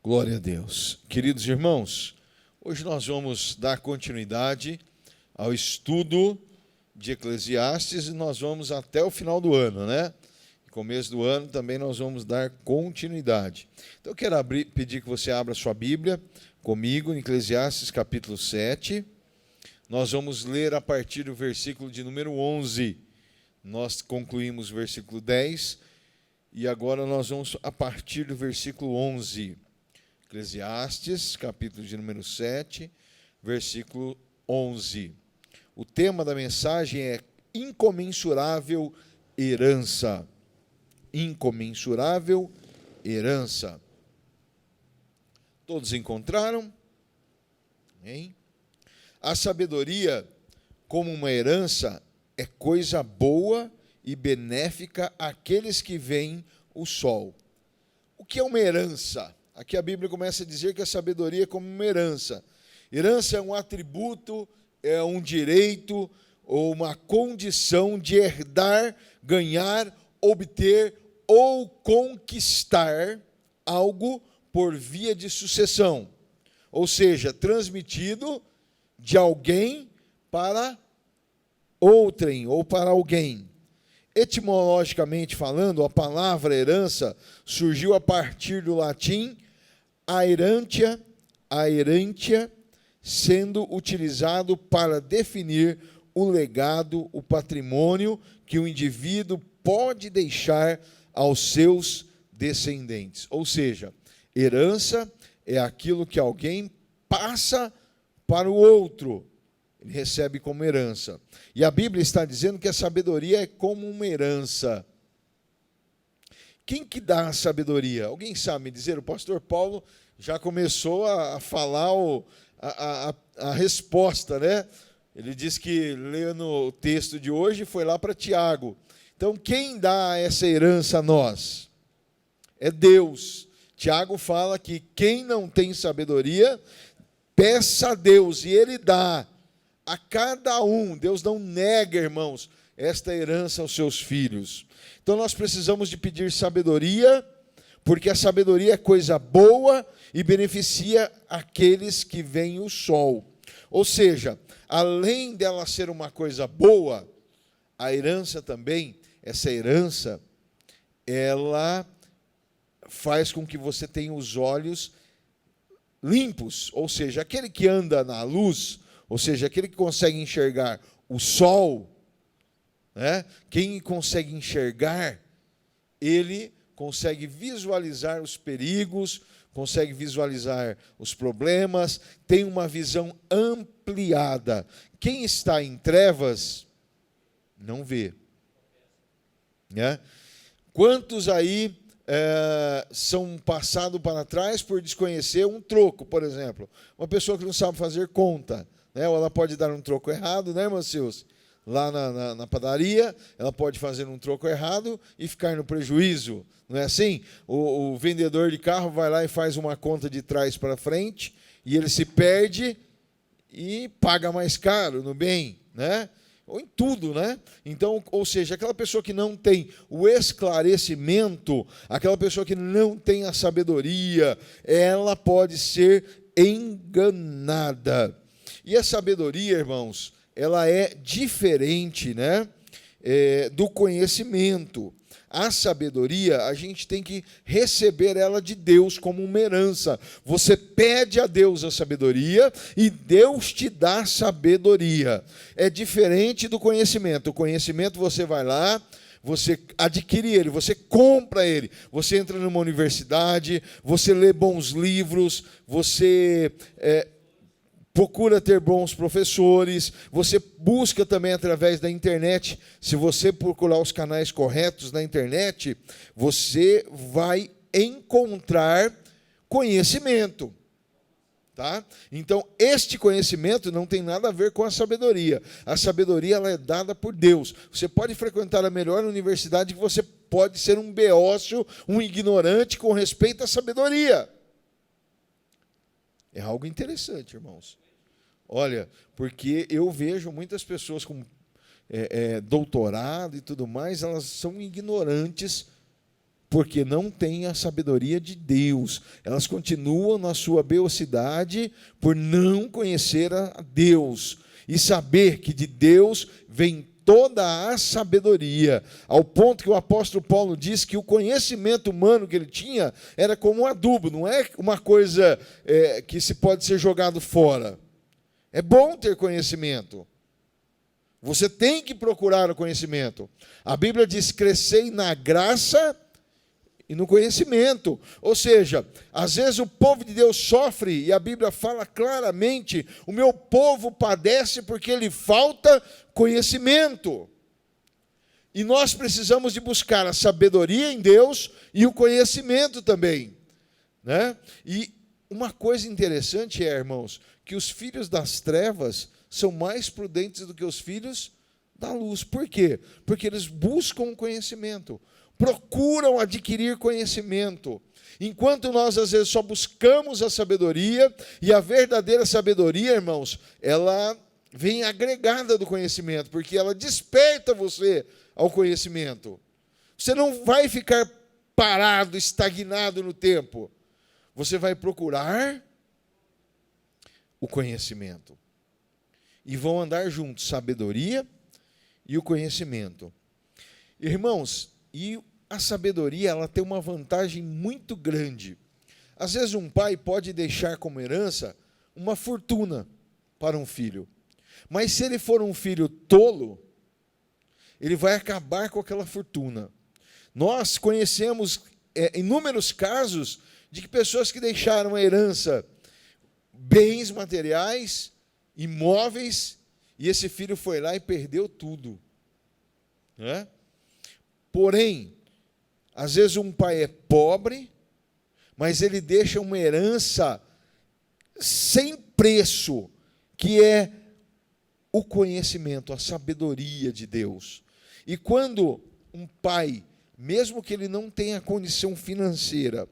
Glória a Deus. Queridos irmãos, hoje nós vamos dar continuidade ao estudo de Eclesiastes e nós vamos até o final do ano, né? No começo do ano também nós vamos dar continuidade. Então eu quero pedir que você abra sua Bíblia comigo em Eclesiastes capítulo 7. Nós vamos ler a partir do versículo de número 11. Nós concluímos o versículo 10 e agora nós vamos a partir do versículo 11. Eclesiastes, capítulo de número 7, versículo 11. O tema da mensagem é incomensurável herança. Incomensurável herança. Todos encontraram? Amém? A sabedoria, como uma herança, é coisa boa e benéfica àqueles que veem o sol. O que é uma herança? Aqui a Bíblia começa a dizer que a sabedoria é como uma herança. Herança é um atributo, é um direito ou uma condição de herdar, ganhar, obter ou conquistar algo por via de sucessão. Ou seja, transmitido de alguém para outrem ou para alguém. Etimologicamente falando, a palavra herança surgiu a partir do latim aerantia, sendo utilizado para definir o legado, o patrimônio que o indivíduo pode deixar aos seus descendentes. Ou seja, herança é aquilo que alguém passa para o outro. Ele recebe como herança. E a Bíblia está dizendo que a sabedoria é como uma herança. Quem que dá a sabedoria? Alguém sabe me dizer? O pastor Paulo já começou a falar a resposta, né? Ele disse que, lendo o texto de hoje, foi lá para Tiago. Então, quem dá essa herança a nós? É Deus. Tiago fala que quem não tem sabedoria, peça a Deus, e Ele dá a cada um. Deus não nega, irmãos, esta herança aos seus filhos. Então nós precisamos de pedir sabedoria, porque a sabedoria é coisa boa e beneficia aqueles que veem o sol. Ou seja, além dela ser uma coisa boa, a herança também, essa herança, ela faz com que você tenha os olhos limpos. Ou seja, aquele que anda na luz, ou seja, aquele que consegue enxergar o sol, né? Quem consegue enxergar, ele consegue visualizar os perigos, consegue visualizar os problemas, tem uma visão ampliada. Quem está em trevas, não vê. Né? Quantos aí são passados para trás por desconhecer um troco, por exemplo? Uma pessoa que não sabe fazer conta, né? Ou ela pode dar um troco errado, né, irmão Silvio? Lá na padaria, ela pode fazer um troco errado e ficar no prejuízo. Não é assim? O vendedor de carro vai lá e faz uma conta de trás para frente, e ele se perde e paga mais caro no bem, né? Ou em tudo, né? Então, ou seja, aquela pessoa que não tem o esclarecimento, aquela pessoa que não tem a sabedoria, ela pode ser enganada. E a sabedoria, irmãos, ela é diferente, né, do conhecimento. A sabedoria, a gente tem que receber ela de Deus como uma herança. Você pede a Deus a sabedoria e Deus te dá sabedoria. É diferente do conhecimento. O conhecimento você vai lá, você adquire ele, você compra ele, você entra numa universidade, você lê bons livros, você procura ter bons professores, você busca também através da internet. Se você procurar os canais corretos na internet, você vai encontrar conhecimento. Tá? Então, este conhecimento não tem nada a ver com a sabedoria. A sabedoria ela é dada por Deus. Você pode frequentar a melhor universidade, que você pode ser um beócio, um ignorante com respeito à sabedoria. É algo interessante, irmãos. Olha, porque eu vejo muitas pessoas com doutorado e tudo mais, elas são ignorantes porque não têm a sabedoria de Deus. Elas continuam na sua beocidade por não conhecer a Deus e saber que de Deus vem toda a sabedoria, ao ponto que o apóstolo Paulo diz que o conhecimento humano que ele tinha era como um adubo, não é uma coisa que se pode ser jogado fora. É bom ter conhecimento. Você tem que procurar o conhecimento. A Bíblia diz: crescei na graça e no conhecimento. Ou seja, às vezes o povo de Deus sofre, e a Bíblia fala claramente: o meu povo padece porque lhe falta conhecimento. E nós precisamos de buscar a sabedoria em Deus e o conhecimento também, né? E uma coisa interessante irmãos, que os filhos das trevas são mais prudentes do que os filhos da luz. Por quê? Porque eles buscam o conhecimento, procuram adquirir conhecimento, enquanto nós às vezes só buscamos a sabedoria, e a verdadeira sabedoria, irmãos, ela vem agregada do conhecimento, porque ela desperta você ao conhecimento. Você não vai ficar parado, estagnado no tempo, você vai procurar o conhecimento, e vão andar juntos, sabedoria e o conhecimento. Irmãos, e a sabedoria, ela tem uma vantagem muito grande. Às vezes um pai pode deixar como herança uma fortuna para um filho. Mas se ele for um filho tolo, ele vai acabar com aquela fortuna. Nós conhecemos inúmeros casos de que pessoas que deixaram a herança, bens materiais, imóveis, e esse filho foi lá e perdeu tudo, né? Porém, às vezes um pai é pobre, mas ele deixa uma herança sem preço, que é o conhecimento, a sabedoria de Deus. E quando um pai, mesmo que ele não tenha condição financeira,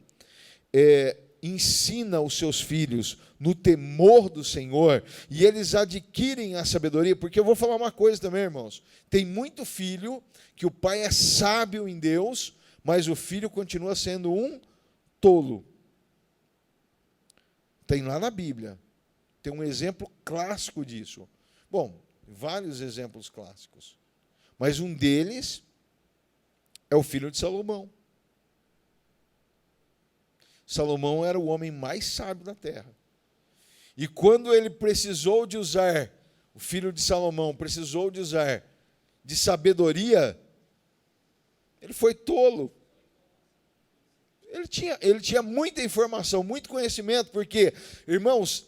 ensina os seus filhos no temor do Senhor, e eles adquirem a sabedoria, porque eu vou falar uma coisa também, irmãos, tem muito filho que o pai é sábio em Deus, mas o filho continua sendo um tolo. Tem lá na Bíblia, tem um exemplo clássico disso. Bom, vários exemplos clássicos, mas um deles é o filho de Salomão. Salomão era o homem mais sábio da terra. E quando ele precisou de usar, o filho de Salomão precisou de usar de sabedoria, ele foi tolo. Ele tinha muita informação, muito conhecimento, porque, irmãos,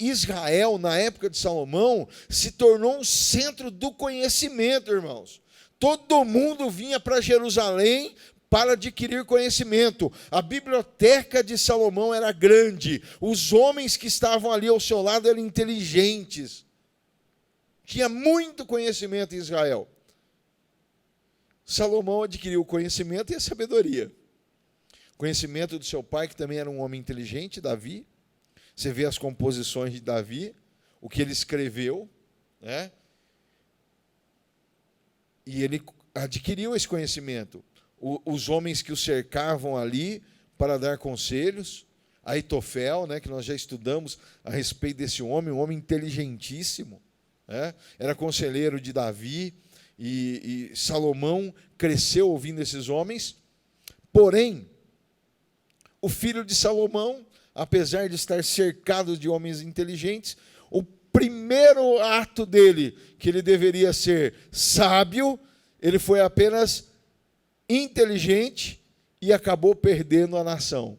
Israel, na época de Salomão, se tornou um centro do conhecimento, irmãos. Todo mundo vinha para Jerusalém para adquirir conhecimento. A biblioteca de Salomão era grande. Os homens que estavam ali ao seu lado eram inteligentes. Tinha muito conhecimento em Israel. Salomão adquiriu o conhecimento e a sabedoria. Conhecimento do seu pai, que também era um homem inteligente, Davi. Você vê as composições de Davi, o que ele escreveu, né? E ele adquiriu esse conhecimento. Os homens que o cercavam ali para dar conselhos, Aitofel, né, que nós já estudamos a respeito desse homem, um homem inteligentíssimo, né? Era conselheiro de Davi, e Salomão cresceu ouvindo esses homens. Porém, o filho de Salomão, apesar de estar cercado de homens inteligentes, o primeiro ato dele, que ele deveria ser sábio, ele foi apenas inteligente e acabou perdendo a nação.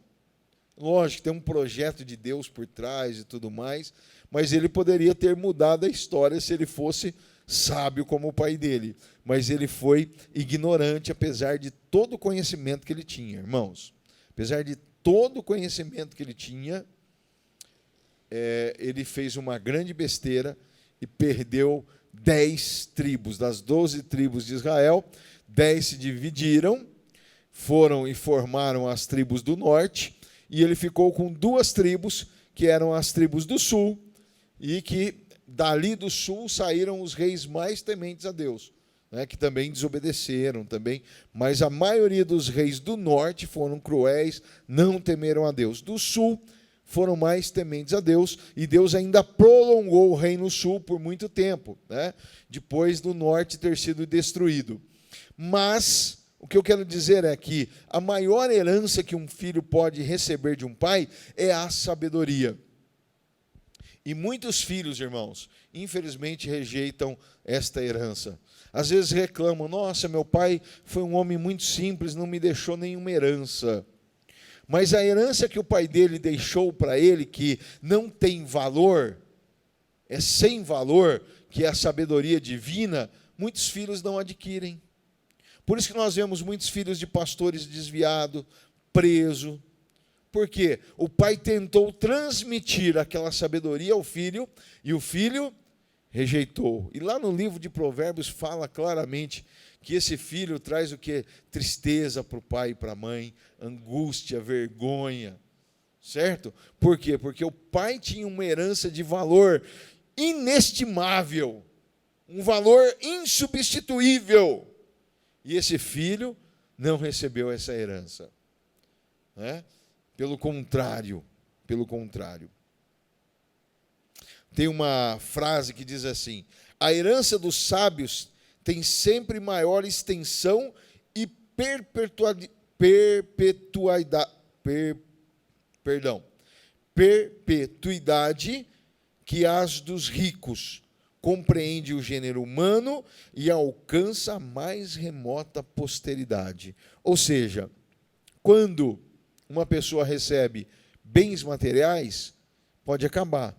Lógico, tem um projeto de Deus por trás e tudo mais, mas ele poderia ter mudado a história se ele fosse sábio como o pai dele. Mas ele foi ignorante, apesar de todo o conhecimento que ele tinha, irmãos. Apesar de todo o conhecimento que ele tinha, ele fez uma grande besteira e perdeu 10 tribos. Das 12 tribos de Israel, 10 se dividiram, foram e formaram as tribos do norte, e ele ficou com 2 tribos, que eram as tribos do sul, e que dali do sul saíram os reis mais tementes a Deus. né, que também desobedeceram também, mas a maioria dos reis do norte foram cruéis, não temeram a Deus. Do sul foram mais tementes a Deus, e Deus ainda prolongou o reino sul por muito tempo, né, depois do norte ter sido destruído. Mas o que eu quero dizer é que a maior herança que um filho pode receber de um pai é a sabedoria. E muitos filhos, irmãos, infelizmente rejeitam esta herança. Às vezes reclamam: nossa, meu pai foi um homem muito simples, não me deixou nenhuma herança. Mas a herança que o pai dele deixou para ele, que não tem valor, é sem valor, que é a sabedoria divina, muitos filhos não adquirem. Por isso que nós vemos muitos filhos de pastores desviados, presos. Por quê? O pai tentou transmitir aquela sabedoria ao filho, e o filho rejeitou. E lá no livro de Provérbios fala claramente que esse filho traz o quê? Tristeza para o pai e para a mãe, angústia, vergonha. Certo? Por quê? Porque o pai tinha uma herança de valor inestimável, um valor insubstituível. E esse filho não recebeu essa herança, né? Pelo contrário. Tem uma frase que diz assim: a herança dos sábios tem sempre maior extensão e perpetuidade que as dos ricos. Compreende o gênero humano e alcança a mais remota posteridade. Ou seja, quando uma pessoa recebe bens materiais, pode acabar.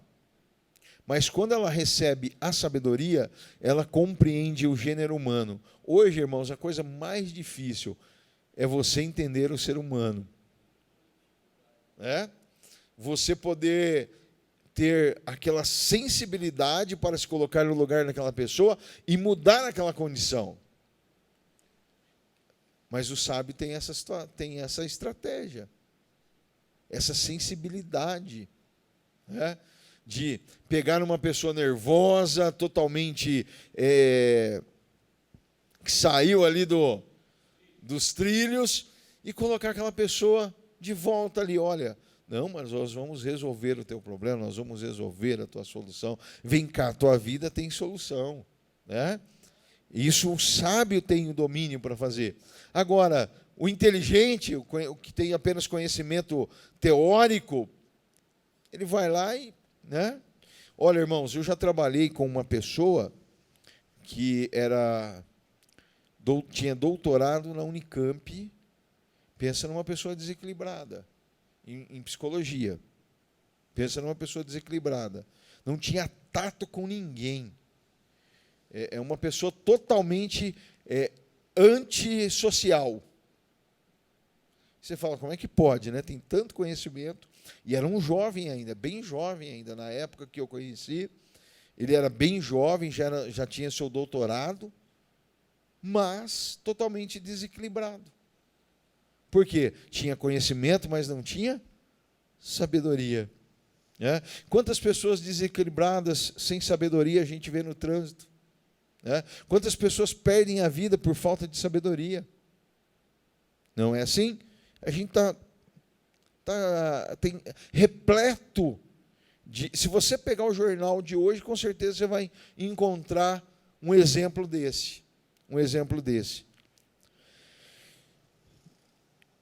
Mas quando ela recebe a sabedoria, ela compreende o gênero humano. Hoje, irmãos, a coisa mais difícil é você entender o ser humano. Você poder ter aquela sensibilidade para se colocar no lugar daquela pessoa e mudar aquela condição. Mas o sábio tem essa estratégia, essa sensibilidade, né, de pegar uma pessoa nervosa, totalmente que saiu ali dos trilhos, e colocar aquela pessoa de volta ali. Olha, não, mas nós vamos resolver o teu problema, nós vamos resolver a tua solução. Vem cá, a tua vida tem solução, né? Isso o sábio tem o domínio para fazer. Agora, o inteligente, o que tem apenas conhecimento teórico, ele vai lá e, né? Olha, irmãos, eu já trabalhei com uma pessoa que tinha doutorado na Unicamp. Pensa numa pessoa desequilibrada em psicologia. Pensa numa pessoa desequilibrada. Não tinha tato com ninguém. É uma pessoa totalmente antissocial. Você fala, como é que pode, né? Tem tanto conhecimento. E era um jovem ainda, bem jovem ainda, na época que eu conheci. Ele era bem jovem, já tinha seu doutorado, mas totalmente desequilibrado. Por quê? Tinha conhecimento, mas não tinha sabedoria. Né? Quantas pessoas desequilibradas, sem sabedoria, a gente vê no trânsito? Né? Quantas pessoas perdem a vida por falta de sabedoria? Não é assim? A gente tem repleto de... Se você pegar o jornal de hoje, com certeza você vai encontrar um exemplo desse. Um exemplo desse.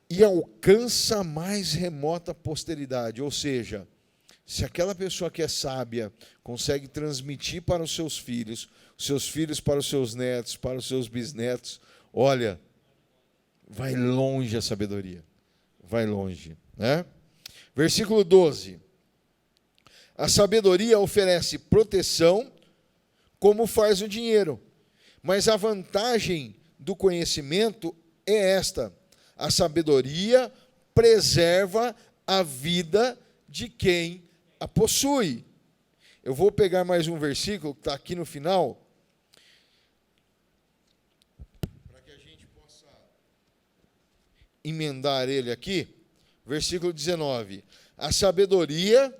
E alcança a mais remota posteridade. Ou seja, se aquela pessoa que é sábia consegue transmitir para os seus filhos para os seus netos, para os seus bisnetos, olha, vai longe a sabedoria. Vai longe. Né? Versículo 12. A sabedoria oferece proteção, como faz o dinheiro. Mas a vantagem do conhecimento é esta: a sabedoria preserva a vida de quem a possui. Eu vou pegar mais um versículo que está aqui no final, para que a gente possa emendar ele aqui. Versículo 19. A sabedoria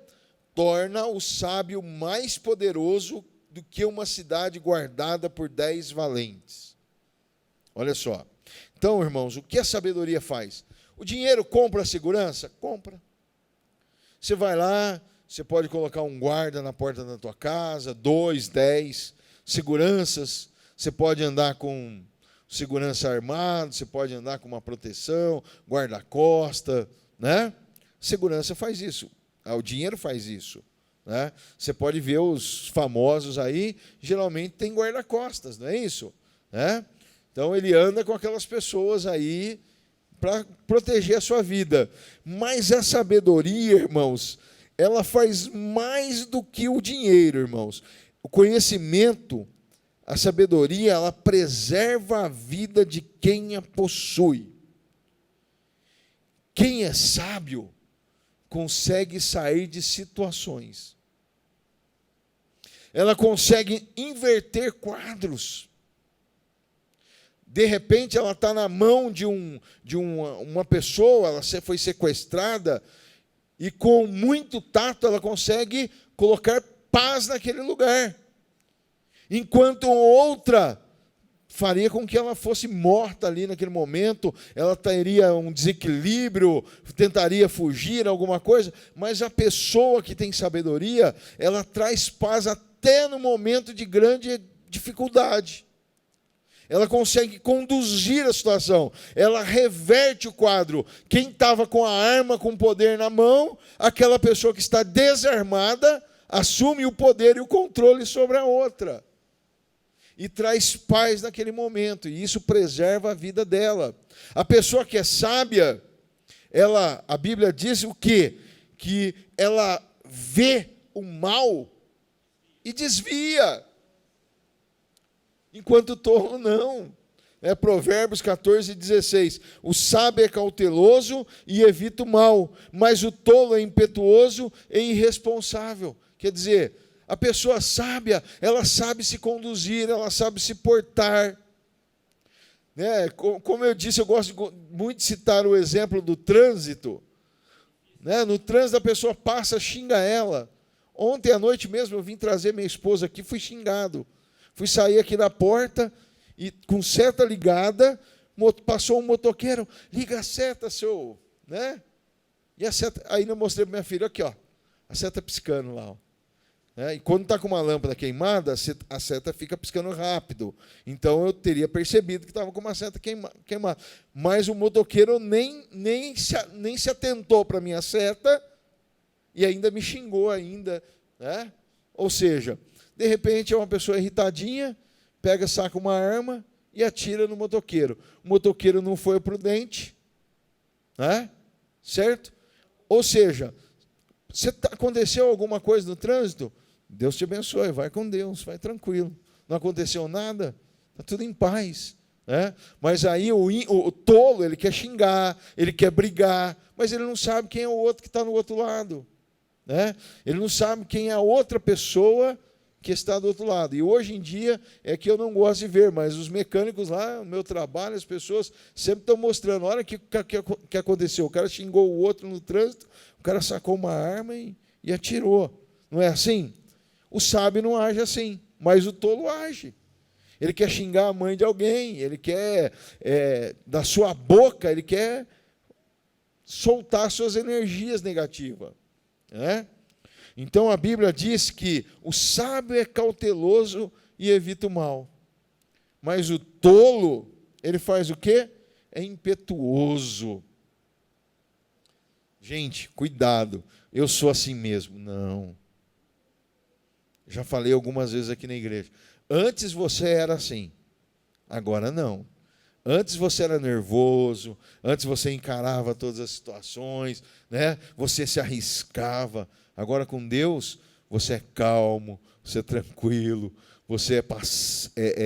torna o sábio mais poderoso do que uma cidade guardada por 10 valentes. Olha só. Então, irmãos, o que a sabedoria faz? O dinheiro compra a segurança? Compra. Você vai lá, você pode colocar um guarda na porta da tua casa, 2, 10 seguranças. Você pode andar com segurança armado, você pode andar com uma proteção, guarda-costa, né? Segurança faz isso. O dinheiro faz isso, né? Você pode ver os famosos aí, geralmente tem guarda-costas, não é isso? Né? Então ele anda com aquelas pessoas aí para proteger a sua vida. Mas a sabedoria, irmãos, ela faz mais do que o dinheiro, irmãos. O conhecimento, a sabedoria, ela preserva a vida de quem a possui. Quem é sábio consegue sair de situações. Ela consegue inverter quadros. De repente, ela está na mão de uma pessoa, ela foi sequestrada, e com muito tato ela consegue colocar paz naquele lugar. Enquanto outra faria com que ela fosse morta ali naquele momento, ela teria um desequilíbrio, tentaria fugir, alguma coisa, mas a pessoa que tem sabedoria, ela traz paz até no momento de grande dificuldade. Ela consegue conduzir a situação, ela reverte o quadro. Quem estava com a arma, com o poder na mão, aquela pessoa que está desarmada, assume o poder e o controle sobre a outra. E traz paz naquele momento, e isso preserva a vida dela. A pessoa que é sábia, a Bíblia diz o quê? Que ela vê o mal e desvia, enquanto o tolo não. Provérbios 14:16. O sábio é cauteloso e evita o mal, mas o tolo é impetuoso e irresponsável. Quer dizer, a pessoa sábia, ela sabe se conduzir, ela sabe se portar. Como eu disse, eu gosto muito de citar o exemplo do trânsito. No trânsito, a pessoa passa, xinga ela. Ontem à noite mesmo, eu vim trazer minha esposa aqui, fui xingado. Fui sair aqui da porta, e com seta ligada, passou um motoqueiro, liga a seta, seu... E a seta, aí eu mostrei para minha filha, aqui, ó, a seta piscando lá, ó. E quando está com uma lâmpada queimada, a seta fica piscando rápido. Então, eu teria percebido que estava com uma seta queimada. Mas o motoqueiro nem se atentou para a minha seta e ainda me xingou ainda. Ou seja, de repente, é uma pessoa irritadinha, saca uma arma e atira no motoqueiro. O motoqueiro não foi prudente, certo? Ou seja, aconteceu alguma coisa no trânsito? Deus te abençoe, vai com Deus, vai tranquilo. Não aconteceu nada, está tudo em paz. Mas aí o tolo, ele quer xingar, ele quer brigar, mas ele não sabe quem é o outro que está no outro lado. Ele não sabe quem é a outra pessoa que está do outro lado. E hoje em dia é que eu não gosto de ver, mas os mecânicos lá, no meu trabalho, as pessoas sempre estão mostrando, olha o que aconteceu. O cara xingou o outro no trânsito, o cara sacou uma arma e atirou. Não é assim? O sábio não age assim, mas o tolo age. Ele quer xingar a mãe de alguém, ele quer, da sua boca, ele quer soltar suas energias negativas. Então, a Bíblia diz que o sábio é cauteloso e evita o mal. Mas o tolo, ele faz o quê? É impetuoso. Gente, cuidado, eu sou assim mesmo. Não. Já falei algumas vezes aqui na igreja. Antes você era assim, agora não. Antes você era nervoso, antes você encarava todas as situações, você se arriscava. Agora com Deus, você é calmo, você é tranquilo, você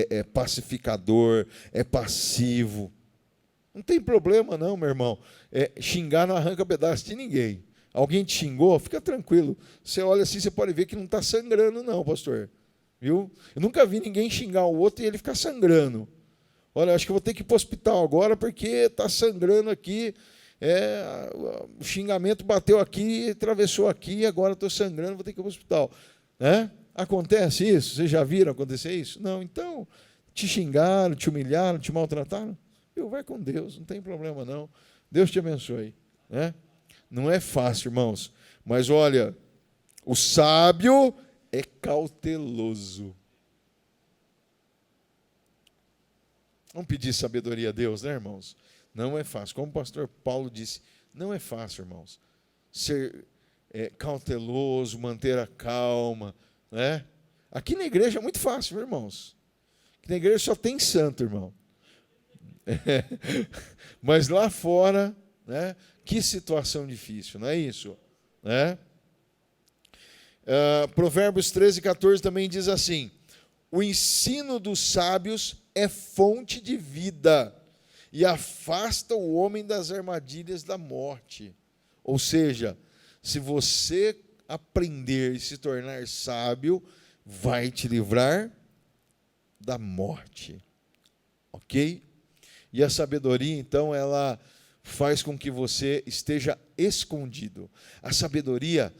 é pacificador, é passivo. Não tem problema não, meu irmão. Xingar não arranca pedaço de ninguém. Alguém te xingou, fica tranquilo. Você olha assim, você pode ver que não está sangrando não, pastor. Viu? Eu nunca vi ninguém xingar o outro e ele ficar sangrando. Olha, acho que eu vou ter que ir para o hospital agora porque está sangrando aqui. O xingamento bateu aqui, atravessou aqui, agora estou sangrando, vou ter que ir para o hospital. Acontece isso? Vocês já viram acontecer isso? Não, então, Te xingaram, te humilharam, te maltrataram? Vai com Deus, não tem problema não. Deus te abençoe. Né? Não é fácil, irmãos. Mas olha, o sábio é cauteloso. Vamos pedir sabedoria a Deus, né, irmãos? Não é fácil. Como o pastor Paulo disse, não é fácil, irmãos. Ser cauteloso, manter a calma. Né? Aqui na igreja é muito fácil, irmãos. Aqui na igreja só tem santo, irmão. Mas lá fora, né, que situação difícil, não é isso? Né? Provérbios 13, 14 também diz assim: o ensino dos sábios é fonte de vida e afasta o homem das armadilhas da morte. Ou seja, se você aprender e se tornar sábio, vai te livrar da morte. Ok? E a sabedoria, então, ela faz com que você esteja escondido. A sabedoria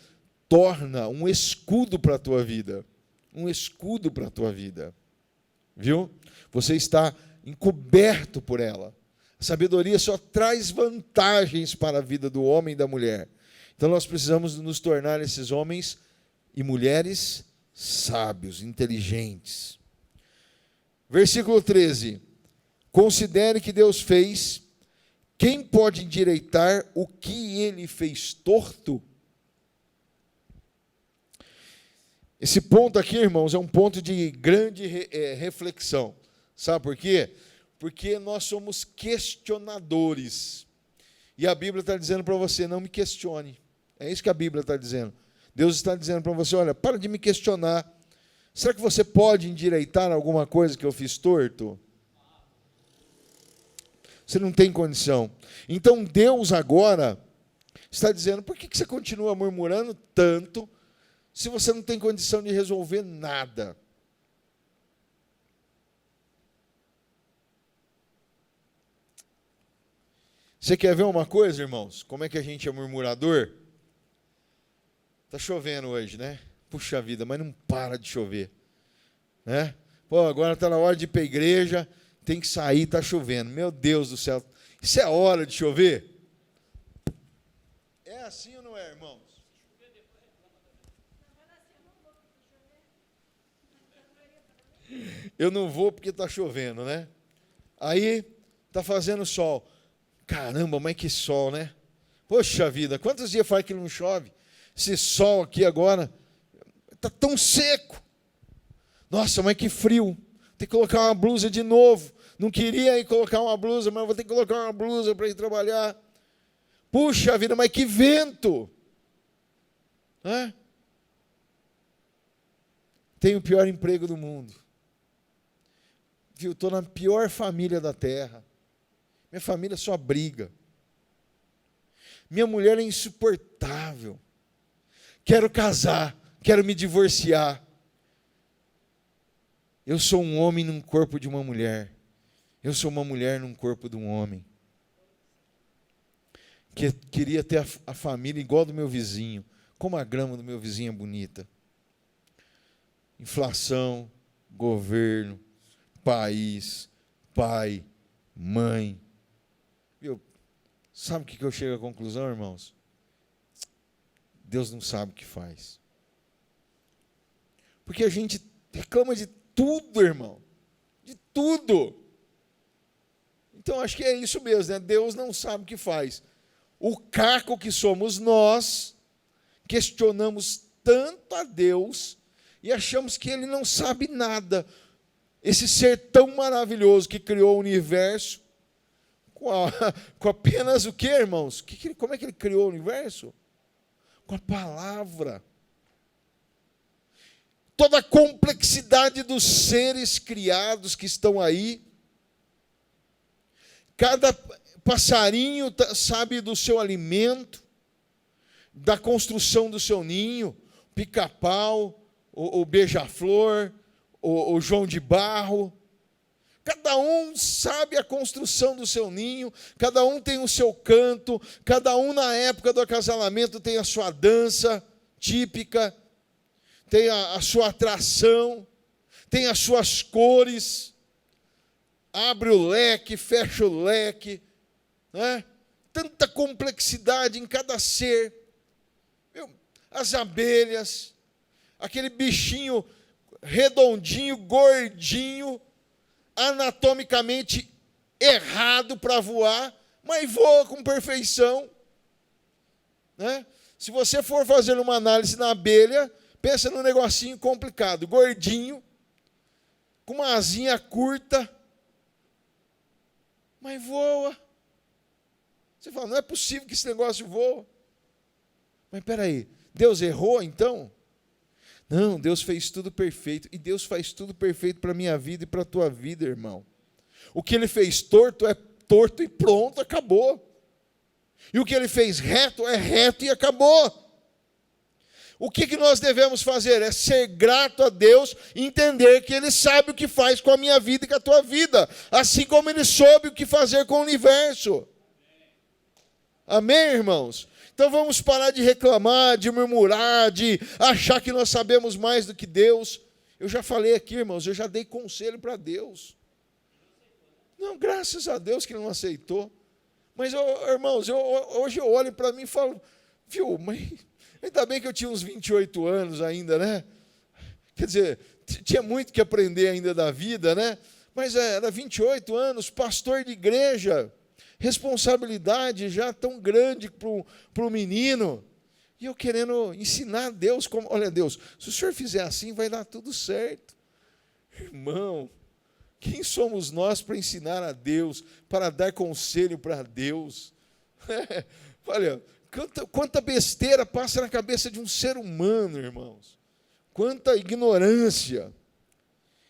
torna um escudo para a tua vida. Um escudo para a tua vida. Viu? Você está encoberto por ela. A sabedoria só traz vantagens para a vida do homem e da mulher. Então nós precisamos nos tornar esses homens e mulheres sábios, inteligentes. Versículo 13. Considere que Deus fez. Quem pode endireitar o que ele fez torto? Esse ponto aqui, irmãos, é um ponto de grande reflexão. Sabe por quê? Porque nós somos questionadores. E a Bíblia está dizendo para você, não me questione. É isso que a Bíblia está dizendo. Deus está dizendo para você, olha, para de me questionar. Será que você pode endireitar alguma coisa que eu fiz torto? Você não tem condição. Então Deus agora está dizendo, por que você continua murmurando tanto se você não tem condição de resolver nada? Você quer ver uma coisa, irmãos? Como é que a gente é murmurador? Está chovendo hoje, né? Puxa vida, mas não para de chover. Né? Pô, agora está na hora de ir para a igreja, tem que sair, está chovendo. Meu Deus do céu, isso é hora de chover? É assim ou não é, irmãos? Eu não vou porque está chovendo, né? Aí está fazendo sol. Caramba, mas que sol, né? Poxa vida, quantos dias faz que não chove? Esse sol aqui agora está tão seco. Nossa, mas que frio. Tem que colocar uma blusa de novo. Não queria ir colocar uma blusa, mas vou ter que colocar uma blusa para ir trabalhar. Puxa vida, mas que vento. Hã? Tenho o pior emprego do mundo. Viu? Estou na pior família da terra. Minha família só briga. Minha mulher é insuportável. Quero casar, quero me divorciar. Eu sou um homem num corpo de uma mulher. Eu sou uma mulher num corpo de um homem. Que queria ter a família igual do meu vizinho. Como a grama do meu vizinho é bonita. Inflação, governo, país, pai, mãe. Viu? Sabe o que eu chego à conclusão, irmãos? Deus não sabe o que faz. Porque a gente reclama de tudo, irmão. De tudo. Então, acho que é isso mesmo, né? Deus não sabe o que faz. O caco que somos nós, questionamos tanto a Deus e achamos que Ele não sabe nada. Esse ser tão maravilhoso que criou o universo, com apenas o quê, irmãos? Como é que Ele criou o universo? Com a palavra. Toda a complexidade dos seres criados que estão aí. Cada passarinho sabe do seu alimento, da construção do seu ninho, pica-pau, o beija-flor, o João de Barro. Cada um sabe a construção do seu ninho, cada um tem o seu canto, cada um na época do acasalamento tem a sua dança típica, tem a sua atração, tem as suas cores. abre o leque, fecha o leque, né? Tanta complexidade em cada ser. As abelhas, aquele bichinho redondinho, gordinho, anatomicamente errado para voar, mas voa com perfeição, né? Se você for fazer uma análise na abelha, pensa num negocinho complicado, gordinho, com uma asinha curta, mas voa. Você fala, não é possível que esse negócio voa. Mas espera aí, Deus errou então? Não, Deus fez tudo perfeito. E Deus faz tudo perfeito para a minha vida e para a tua vida, irmão. O que Ele fez torto é torto e pronto, acabou. E o que Ele fez reto é reto e acabou. O que nós devemos fazer? É ser grato a Deus e entender que Ele sabe o que faz com a minha vida e com a tua vida. Assim como Ele soube o que fazer com o universo. Amém, irmãos? Então vamos parar de reclamar, de murmurar, de achar que nós sabemos mais do que Deus. Eu já falei aqui, irmãos, eu já dei conselho para Deus. Não, graças a Deus que Ele não aceitou. Mas, irmãos, hoje eu olho para mim e falo, viu, mas ainda bem que eu tinha uns 28 anos ainda, né? Quer dizer, tinha muito que aprender ainda da vida, né? Mas era 28 anos, pastor de igreja, responsabilidade já tão grande para o menino. E eu querendo ensinar a Deus, como, olha Deus, se o senhor fizer assim, vai dar tudo certo. Irmão, quem somos nós para ensinar a Deus, para dar conselho para Deus? Olha, quanta besteira passa na cabeça de um ser humano, irmãos. Quanta ignorância.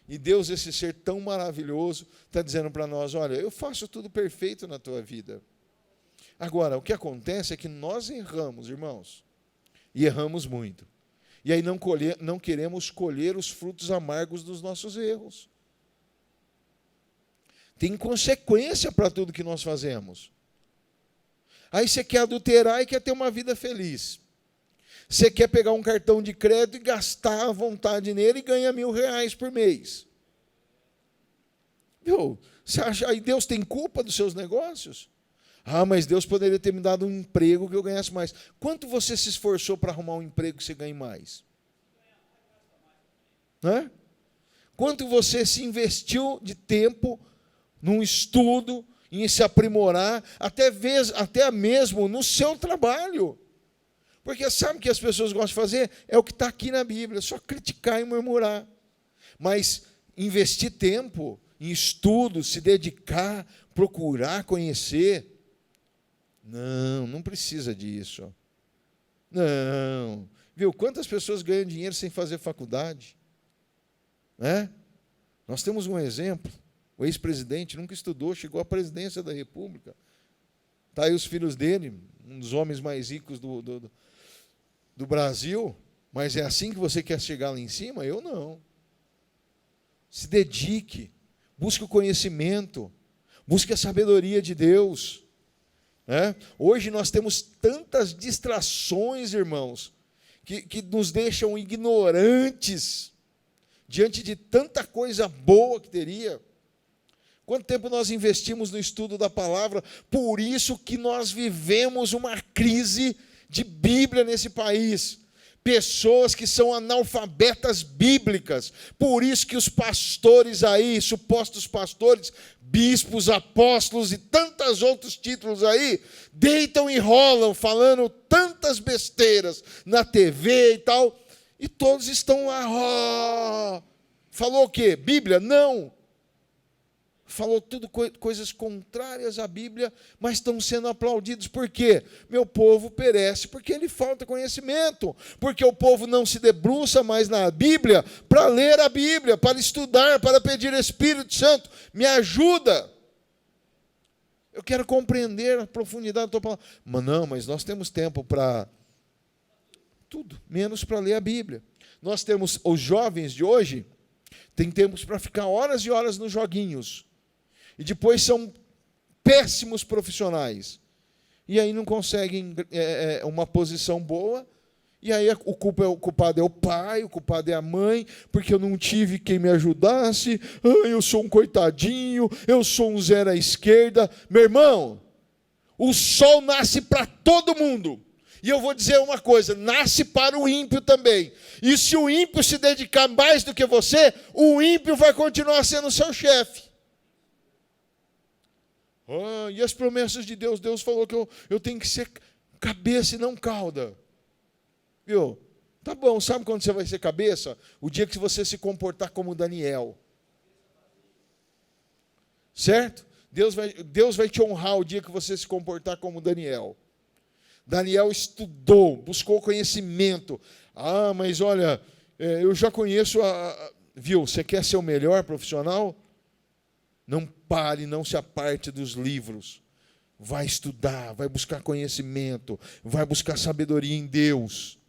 E Deus, esse ser tão maravilhoso, está dizendo para nós, olha, eu faço tudo perfeito na tua vida. Agora, o que acontece é que nós erramos, irmãos, e erramos muito. E aí não queremos colher os frutos amargos dos nossos erros. Tem consequência para tudo que nós fazemos. Aí você quer adulterar e quer ter uma vida feliz. Você quer pegar um cartão de crédito e gastar à vontade nele e ganha R$1.000 por mês. Viu? Você acha aí Deus tem culpa dos seus negócios? Ah, mas Deus poderia ter me dado um emprego que eu ganhasse mais. Quanto você se esforçou para arrumar um emprego que você ganhe mais? Né? Quanto você se investiu de tempo num estudo, em se aprimorar, até mesmo no seu trabalho? Porque sabe o que as pessoas gostam de fazer? É o que está aqui na Bíblia, só criticar e murmurar. Mas investir tempo em estudo, se dedicar, procurar conhecer, não precisa disso. Não. Viu, quantas pessoas ganham dinheiro sem fazer faculdade? Né? Nós temos um exemplo. O ex-presidente nunca estudou, chegou à presidência da República. Está aí os filhos dele, um dos homens mais ricos do Brasil. Mas é assim que você quer chegar lá em cima? Eu não. Se dedique, busque o conhecimento, busque a sabedoria de Deus. Né? Hoje nós temos tantas distrações, irmãos, que nos deixam ignorantes diante de tanta coisa boa que teria. Quanto tempo nós investimos no estudo da palavra? Por isso que nós vivemos uma crise de Bíblia nesse país. Pessoas que são analfabetas bíblicas. Por isso que os pastores aí, supostos pastores, bispos, apóstolos e tantos outros títulos aí, deitam e rolam, falando tantas besteiras na TV e tal, e todos estão lá, falou o quê? Bíblia? Não. Falou tudo coisas contrárias à Bíblia, mas estão sendo aplaudidos. Por quê? Meu povo perece porque lhe falta conhecimento. Porque o povo não se debruça mais na Bíblia para ler a Bíblia, para estudar, para pedir Espírito Santo, me ajuda. Eu quero compreender a profundidade da tua palavra. Mas nós temos tempo para tudo, menos para ler a Bíblia. Nós temos, os jovens de hoje, têm tempos para ficar horas e horas nos joguinhos. E depois são péssimos profissionais. E aí não conseguem uma posição boa E aí o culpado é o pai, o culpado é a mãe, porque eu não tive quem me ajudasse, eu sou um coitadinho, eu sou um zero à esquerda. Meu irmão, o sol nasce para todo mundo. E eu vou dizer uma coisa, nasce para o ímpio também. E se o ímpio se dedicar mais do que você, o ímpio vai continuar sendo seu chefe. E as promessas de Deus? Deus falou que eu tenho que ser cabeça e não cauda. Viu? Tá bom, sabe quando você vai ser cabeça? O dia que você se comportar como Daniel. Certo? Deus vai te honrar o dia que você se comportar como Daniel. Daniel estudou, buscou conhecimento. Mas olha, eu já conheço Viu? Você quer ser o melhor profissional? Não pare, não se aparte dos livros. Vai estudar, vai buscar conhecimento, vai buscar sabedoria em Deus.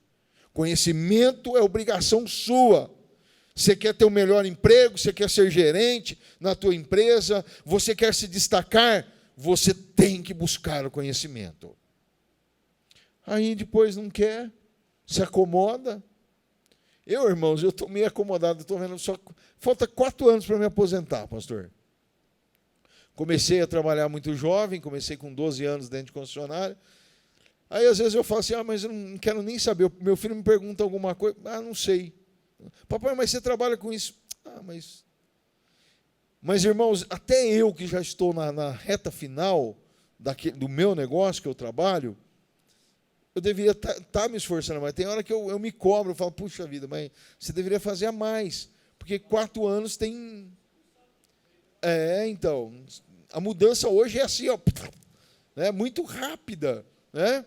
Conhecimento é obrigação sua. Você quer ter o melhor emprego, você quer ser gerente na tua empresa, você quer se destacar, você tem que buscar o conhecimento. Aí depois não quer, se acomoda. Irmãos, eu estou meio acomodado, estou vendo só. Falta 4 anos para me aposentar, pastor. Comecei a trabalhar muito jovem, comecei com 12 anos dentro de concessionária. Aí, às vezes, eu falo assim, mas eu não quero nem saber. Meu filho me pergunta alguma coisa, não sei. Papai, mas você trabalha com isso? Mas, irmãos, até eu que já estou na reta final do meu negócio que eu trabalho, eu deveria estar me esforçando mais. Tem hora que eu me cobro, eu falo, puxa vida, mas você deveria fazer a mais. Porque 4 anos tem... Então, a mudança hoje é assim, muito rápida, né?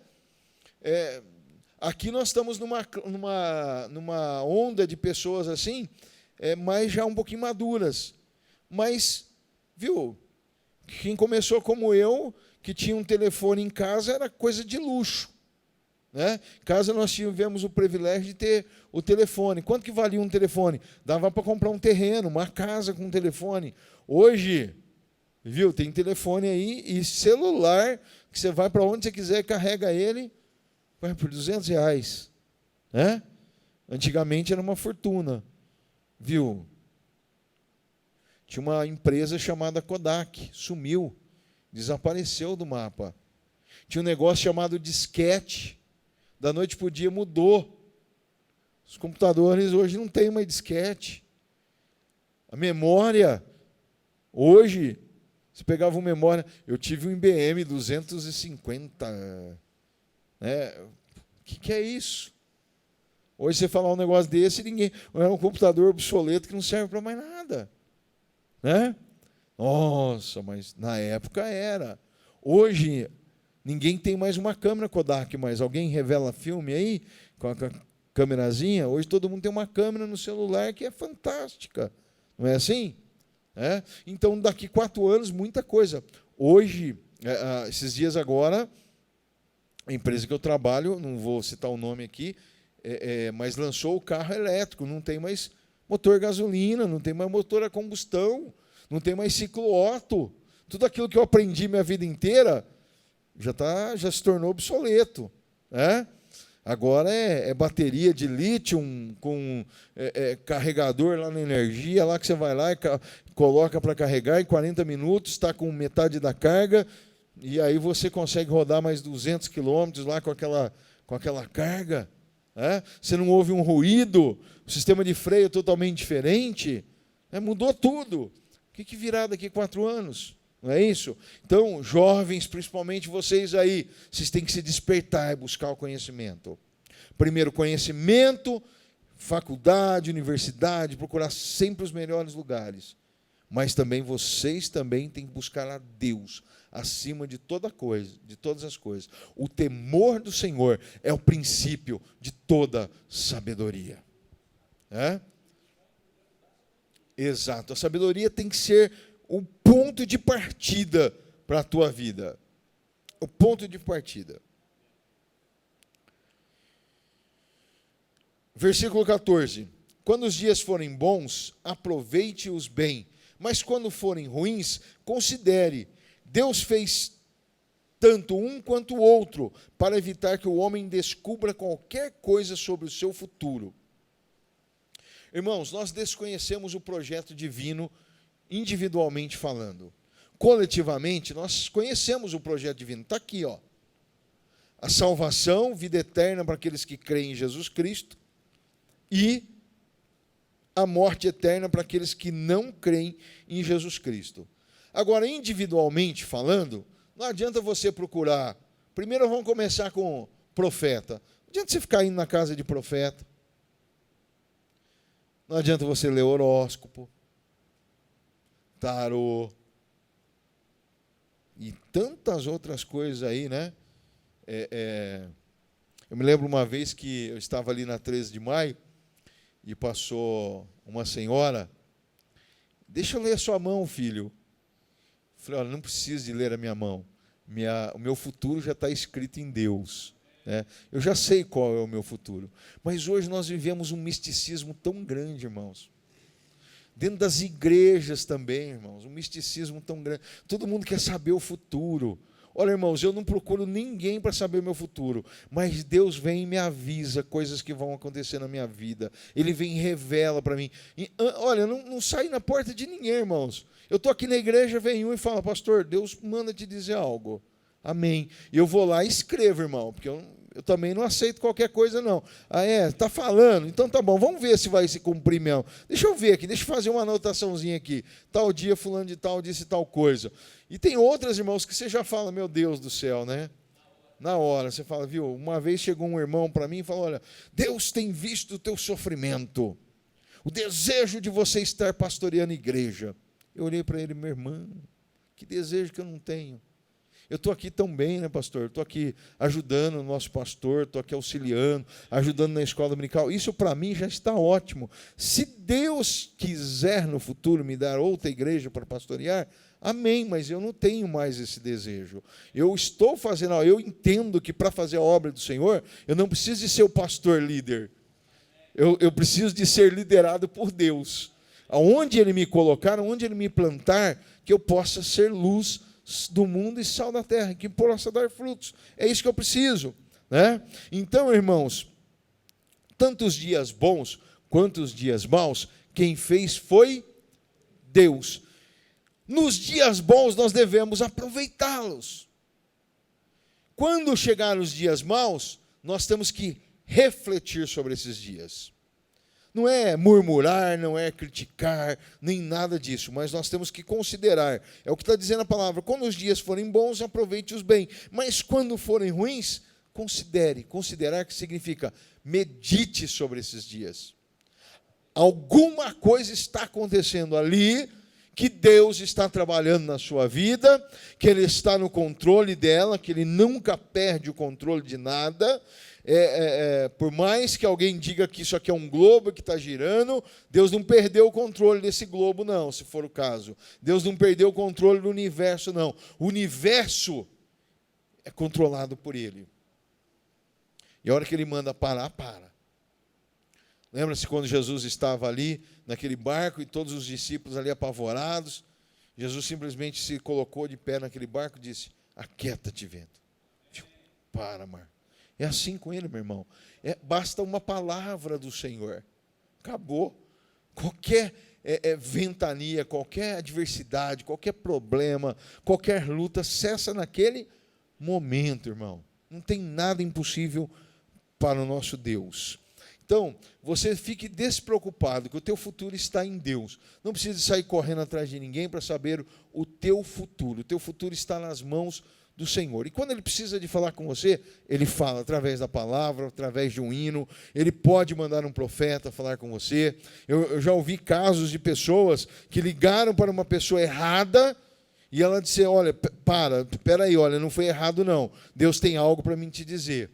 Aqui nós estamos numa onda de pessoas assim, mas já um pouquinho maduras. Mas, viu, quem começou como eu, que tinha um telefone em casa, era coisa de luxo. Né? Em casa nós tivemos o privilégio de ter o telefone. Quanto que valia um telefone? Dava para comprar um terreno, uma casa com um telefone. Hoje, viu, tem telefone aí e celular, que você vai para onde você quiser, carrega ele, vai por R$200. Né? Antigamente era uma fortuna. Viu? Tinha uma empresa chamada Kodak, sumiu, desapareceu do mapa. Tinha um negócio chamado disquete, da noite para o dia mudou. Os computadores hoje não tem mais disquete. A memória, hoje, você pegava uma memória... Eu tive um IBM 250. O que é isso? Hoje você falar um negócio desse, ninguém... É um computador obsoleto que não serve para mais nada. Né? Nossa, mas na época era. Hoje... Ninguém tem mais uma câmera Kodak, mas alguém revela filme aí com a câmerazinha? Hoje todo mundo tem uma câmera no celular que é fantástica. Não é assim? Então, daqui 4 anos, muita coisa. Hoje, esses dias agora, a empresa que eu trabalho, não vou citar o nome aqui, mas lançou o carro elétrico. Não tem mais motor gasolina, não tem mais motor a combustão, não tem mais ciclo Otto. Tudo aquilo que eu aprendi minha vida inteira... Já se tornou obsoleto. Agora é bateria de lítio com carregador lá na energia, lá que você vai lá e coloca para carregar, em 40 minutos está com metade da carga, e aí você consegue rodar mais 200 quilômetros lá com aquela carga. Você não ouve um ruído, o sistema de freio é totalmente diferente. Mudou tudo. O que virá daqui a 4 anos? Não é isso? Então, jovens, principalmente vocês aí, vocês têm que se despertar e buscar o conhecimento. Primeiro, conhecimento, faculdade, universidade, procurar sempre os melhores lugares. Mas também vocês também têm que buscar a Deus acima de toda coisa, de todas as coisas. O temor do Senhor é o princípio de toda sabedoria. Exato. A sabedoria tem que ser o ponto de partida para a tua vida. O ponto de partida. Versículo 14. Quando os dias forem bons, aproveite-os bem. Mas quando forem ruins, considere. Deus fez tanto um quanto o outro, para evitar que o homem descubra qualquer coisa sobre o seu futuro. Irmãos, nós desconhecemos o projeto divino individualmente falando. Coletivamente, nós conhecemos o projeto divino. Está aqui, ó. A salvação, vida eterna para aqueles que creem em Jesus Cristo e a morte eterna para aqueles que não creem em Jesus Cristo. Agora, individualmente falando, não adianta você procurar. Primeiro vamos começar com profeta. Não adianta você ficar indo na casa de profeta. Não adianta você ler horóscopo, tarô e tantas outras coisas aí, né? Eu me lembro uma vez que eu estava ali na 13 de maio e passou uma senhora. Deixa eu ler a sua mão, filho. Eu falei, olha, não precisa de ler a minha mão. O meu futuro já está escrito em Deus. Eu já sei qual é o meu futuro. Mas hoje nós vivemos um misticismo tão grande, irmãos. Dentro das igrejas também, irmãos, um misticismo tão grande. Todo mundo quer saber o futuro. Olha, irmãos, eu não procuro ninguém para saber o meu futuro, mas Deus vem e me avisa coisas que vão acontecer na minha vida. Ele vem e revela para mim. E, olha, não sai na porta de ninguém, irmãos. Eu estou aqui na igreja, vem um e fala, pastor, Deus manda te dizer algo. Amém. E eu vou lá e escrevo, irmão, porque eu também não aceito qualquer coisa, não. Está falando? Então tá bom, vamos ver se vai se cumprir mesmo. Deixa eu ver aqui, deixa eu fazer uma anotaçãozinha aqui. Tal dia, fulano de tal, disse tal coisa. E tem outras, irmãos, que você já fala, meu Deus do céu, né? Na hora, você fala, viu, uma vez chegou um irmão para mim e falou, olha, Deus tem visto o teu sofrimento, o desejo de você estar pastoreando igreja. Eu olhei para ele, meu irmão, que desejo que eu não tenho. Eu estou aqui tão bem, né, pastor? Estou aqui ajudando o nosso pastor, estou aqui auxiliando, ajudando na escola dominical. Isso, para mim, já está ótimo. Se Deus quiser, no futuro, me dar outra igreja para pastorear, amém, mas eu não tenho mais esse desejo. Eu estou fazendo, eu entendo que para fazer a obra do Senhor, eu não preciso de ser o pastor líder. Eu preciso de ser liderado por Deus. Aonde Ele me colocar, onde Ele me plantar, que eu possa ser luz do mundo e sal da terra, que possa dar frutos. É isso que eu preciso, né? Então, irmãos, tanto os dias bons quanto os dias maus, quem fez foi Deus. Nos dias bons nós devemos aproveitá-los. Quando chegar os dias maus, nós temos que refletir sobre esses dias. Não é murmurar, não é criticar, nem nada disso, mas nós temos que considerar. É o que está dizendo a palavra. Quando os dias forem bons, aproveite-os bem. Mas quando forem ruins, considere. Considerar que significa medite sobre esses dias. Alguma coisa está acontecendo ali, que Deus está trabalhando na sua vida, que Ele está no controle dela, que Ele nunca perde o controle de nada. Por mais que alguém diga que isso aqui é um globo que está girando, Deus não perdeu o controle desse globo, não, se for o caso. Deus não perdeu o controle do universo, não. O universo é controlado por Ele. E a hora que Ele manda parar, para. Lembra-se quando Jesus estava ali, naquele barco, e todos os discípulos ali apavorados, Jesus simplesmente se colocou de pé naquele barco e disse, aquieta-te, vento. Para, mar. É assim com ele, meu irmão. Basta uma palavra do Senhor. Acabou. Qualquer ventania, qualquer adversidade, qualquer problema, qualquer luta, cessa naquele momento, irmão. Não tem nada impossível para o nosso Deus. Então, você fique despreocupado, que o teu futuro está em Deus. Não precisa sair correndo atrás de ninguém para saber o teu futuro. O teu futuro está nas mãos do Senhor. E quando Ele precisa de falar com você, Ele fala através da palavra, através de um hino. Ele pode mandar um profeta falar com você. Eu já ouvi casos de pessoas que ligaram para uma pessoa errada e ela disse, olha, espera aí, olha, não foi errado não. Deus tem algo para mim te dizer.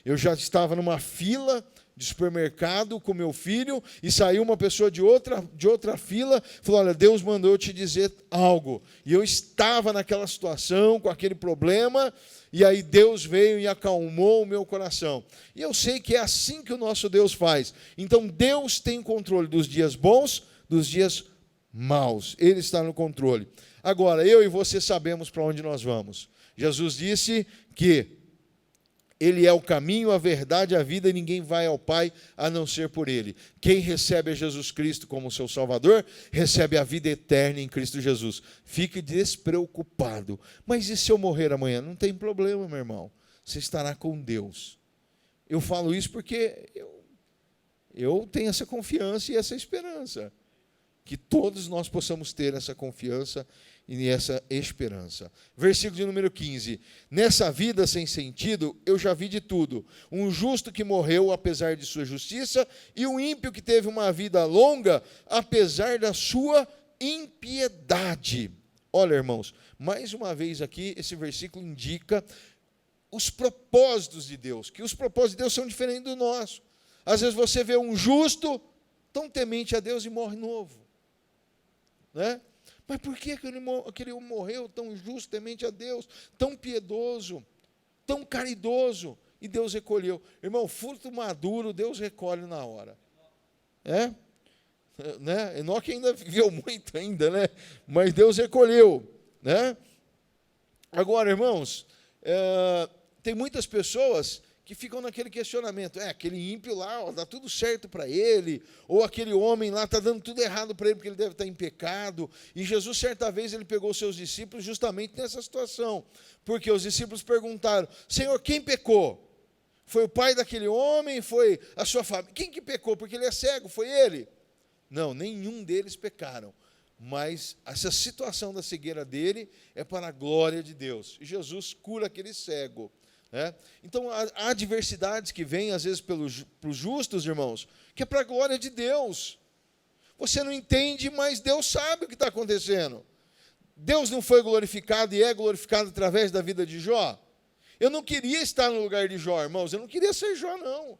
Eu já estava numa fila de supermercado com meu filho e saiu uma pessoa de outra fila, falou, olha, Deus mandou eu te dizer algo. E eu estava naquela situação, com aquele problema, e aí Deus veio e acalmou o meu coração. E eu sei que é assim que o nosso Deus faz. Então Deus tem controle dos dias bons, dos dias maus. Ele está no controle. Agora, eu e você sabemos para onde nós vamos. Jesus disse que Ele é o caminho, a verdade, a vida, e ninguém vai ao Pai a não ser por Ele. Quem recebe a Jesus Cristo como seu Salvador, recebe a vida eterna em Cristo Jesus. Fique despreocupado. Mas e se eu morrer amanhã? Não tem problema, meu irmão. Você estará com Deus. Eu falo isso porque eu tenho essa confiança e essa esperança. Que todos nós possamos ter essa confiança e essa esperança. Versículo de número 15. Nessa vida sem sentido, eu já vi de tudo. Um justo que morreu apesar de sua justiça, e um ímpio que teve uma vida longa apesar da sua impiedade. Olha, irmãos, mais uma vez aqui, esse versículo indica os propósitos de Deus, que os propósitos de Deus são diferentes do nosso. Às vezes você vê um justo tão temente a Deus e morre novo. Né? Mas por que aquele homem morreu tão justo, temente a Deus, tão piedoso, tão caridoso, e Deus recolheu? Irmão, fruto maduro, Deus recolhe na hora. Né? Enoque ainda viveu muito ainda, né? Mas Deus recolheu. Né? Agora, irmãos, tem muitas pessoas que ficam naquele questionamento, aquele ímpio lá, dá tudo certo para ele, ou aquele homem lá está dando tudo errado para ele, porque ele deve estar em pecado. E Jesus, certa vez, ele pegou os seus discípulos justamente nessa situação, porque os discípulos perguntaram, Senhor, quem pecou? Foi o pai daquele homem? Foi a sua família? Quem que pecou? Porque ele é cego, foi ele? Não, nenhum deles pecaram, mas essa situação da cegueira dele é para a glória de Deus. E Jesus cura aquele cego. Então, há adversidades que vêm, às vezes, pelos justos, irmãos, que é para a glória de Deus. Você não entende, mas Deus sabe o que está acontecendo. Deus não foi glorificado e é glorificado através da vida de Jó? Eu não queria estar no lugar de Jó, irmãos, eu não queria ser Jó, não.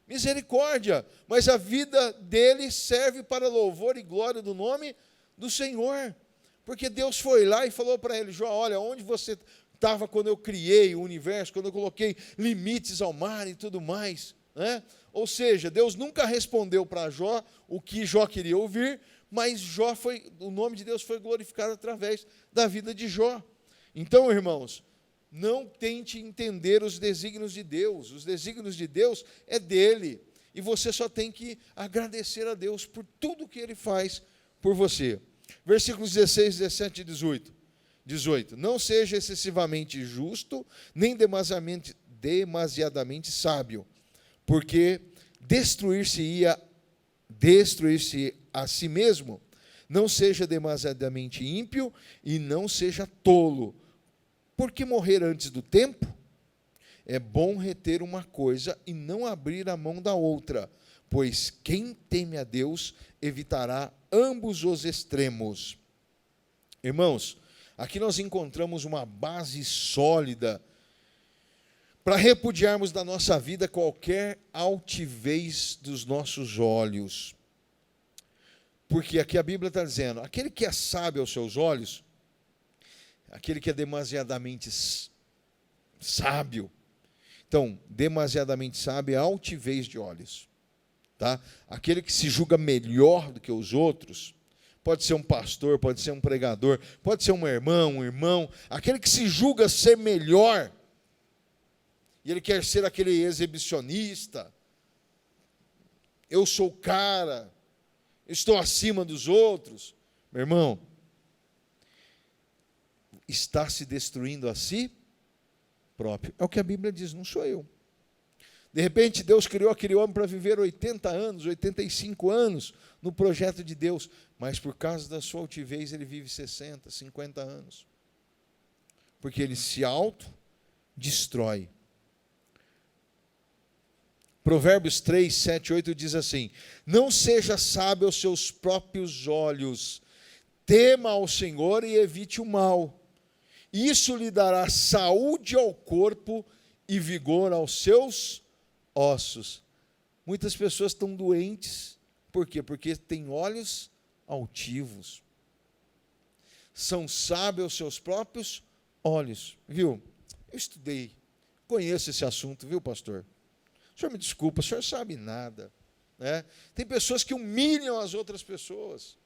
Misericórdia, mas a vida dele serve para louvor e glória do nome do Senhor. Porque Deus foi lá e falou para ele, Jó, olha, onde você estava quando eu criei o universo, quando eu coloquei limites ao mar e tudo mais. Né? Ou seja, Deus nunca respondeu para Jó o que Jó queria ouvir, mas o nome de Deus foi glorificado através da vida de Jó. Então, irmãos, não tente entender os desígnios de Deus. Os desígnios de Deus é dele. E você só tem que agradecer a Deus por tudo que ele faz por você. Versículos 16, 17 e 18. Não seja excessivamente justo, nem demasiadamente sábio, porque destruir-se a si mesmo. Não seja demasiadamente ímpio e não seja tolo. Por que morrer antes do tempo? É bom reter uma coisa e não abrir a mão da outra, pois quem teme a Deus evitará ambos os extremos. Irmãos, aqui nós encontramos uma base sólida para repudiarmos da nossa vida qualquer altivez dos nossos olhos. Porque aqui a Bíblia está dizendo, aquele que é sábio aos seus olhos, aquele que é demasiadamente sábio, então, demasiadamente sábio é altivez de olhos. Tá? Aquele que se julga melhor do que os outros, pode ser um pastor, pode ser um pregador, pode ser um irmão, aquele que se julga ser melhor, e ele quer ser aquele exibicionista, eu sou o cara, estou acima dos outros, meu irmão, está se destruindo a si próprio. É o que a Bíblia diz, não sou eu. De repente, Deus criou aquele homem para viver 80 anos, 85 anos no projeto de Deus, mas por causa da sua altivez, ele vive 60, 50 anos. Porque ele se autodestrói. Provérbios 3, 7, 8 diz assim, não seja sábio aos seus próprios olhos, tema ao Senhor e evite o mal. Isso lhe dará saúde ao corpo e vigor aos seus ossos. Muitas pessoas estão doentes. Por quê? Porque têm olhos altivos. São sábios aos seus próprios olhos. Viu? Eu estudei, conheço esse assunto, viu, pastor? O senhor me desculpa, o senhor sabe nada. Né? Tem pessoas que humilham as outras pessoas,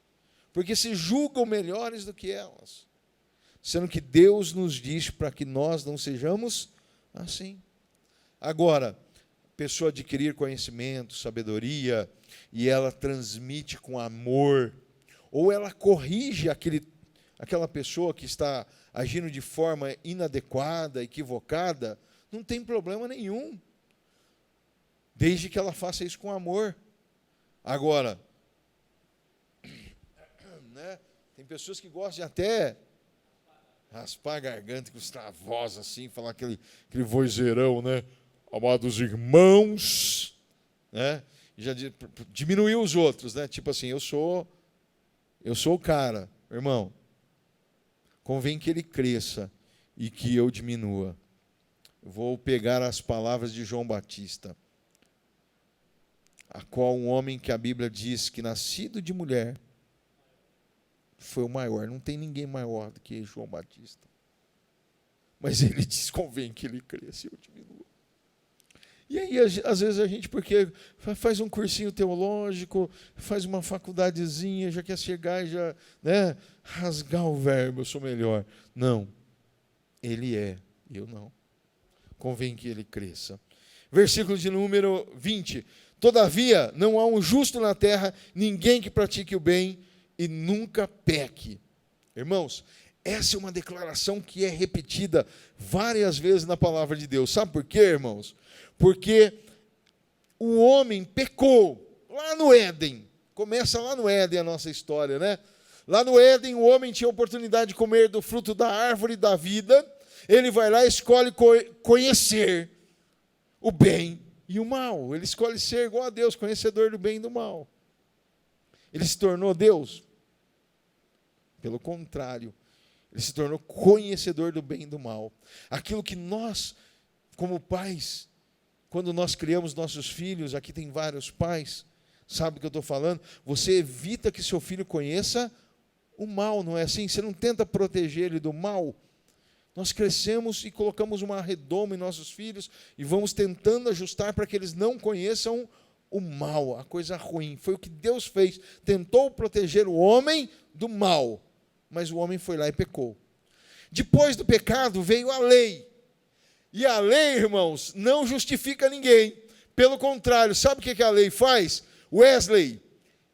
porque se julgam melhores do que elas. sendo que Deus nos diz para que nós não sejamos assim. Agora, a pessoa adquirir conhecimento, sabedoria, e ela transmite com amor, ou ela corrige aquela pessoa que está agindo de forma inadequada, equivocada, não tem problema nenhum, desde que ela faça isso com amor. Agora, né, tem pessoas que gostam de até raspar a garganta, com a voz assim, falar aquele vozeirão, né? Amados irmãos, né? E já diminuiu os outros, né? Tipo assim, eu sou o cara, irmão. Convém que ele cresça e que eu diminua. Vou pegar as palavras de João Batista, a qual um homem que a Bíblia diz que nascido de mulher foi o maior. Não tem ninguém maior do que João Batista. Mas ele diz, convém que ele cresça e eu diminua. E aí, às vezes, a gente, porque faz um cursinho teológico, faz uma faculdadezinha, já quer chegar e já, né, rasgar o verbo, eu sou melhor. Não. Ele é, eu não. Convém que ele cresça. Versículo de número 20. Todavia, não há um justo na terra, ninguém que pratique o bem e nunca peque. Irmãos, essa é uma declaração que é repetida várias vezes na palavra de Deus. Sabe por quê, irmãos? Porque o homem pecou lá no Éden. Começa lá no Éden a nossa história, né? Lá no Éden, o homem tinha a oportunidade de comer do fruto da árvore da vida. Ele vai lá e escolhe conhecer o bem e o mal. Ele escolhe ser igual a Deus, conhecedor do bem e do mal. Ele se tornou Deus? Pelo contrário, ele se tornou conhecedor do bem e do mal. Aquilo que nós, como pais, quando nós criamos nossos filhos, aqui tem vários pais, sabe do que eu estou falando? Você evita que seu filho conheça o mal, não é assim? Você não tenta proteger ele do mal. Nós crescemos e colocamos uma redoma em nossos filhos e vamos tentando ajustar para que eles não conheçam o mal, a coisa ruim. Foi o que Deus fez. Tentou proteger o homem do mal, mas o homem foi lá e pecou. Depois do pecado veio a lei. E a lei, irmãos, não justifica ninguém. Pelo contrário, sabe o que a lei faz? Wesley,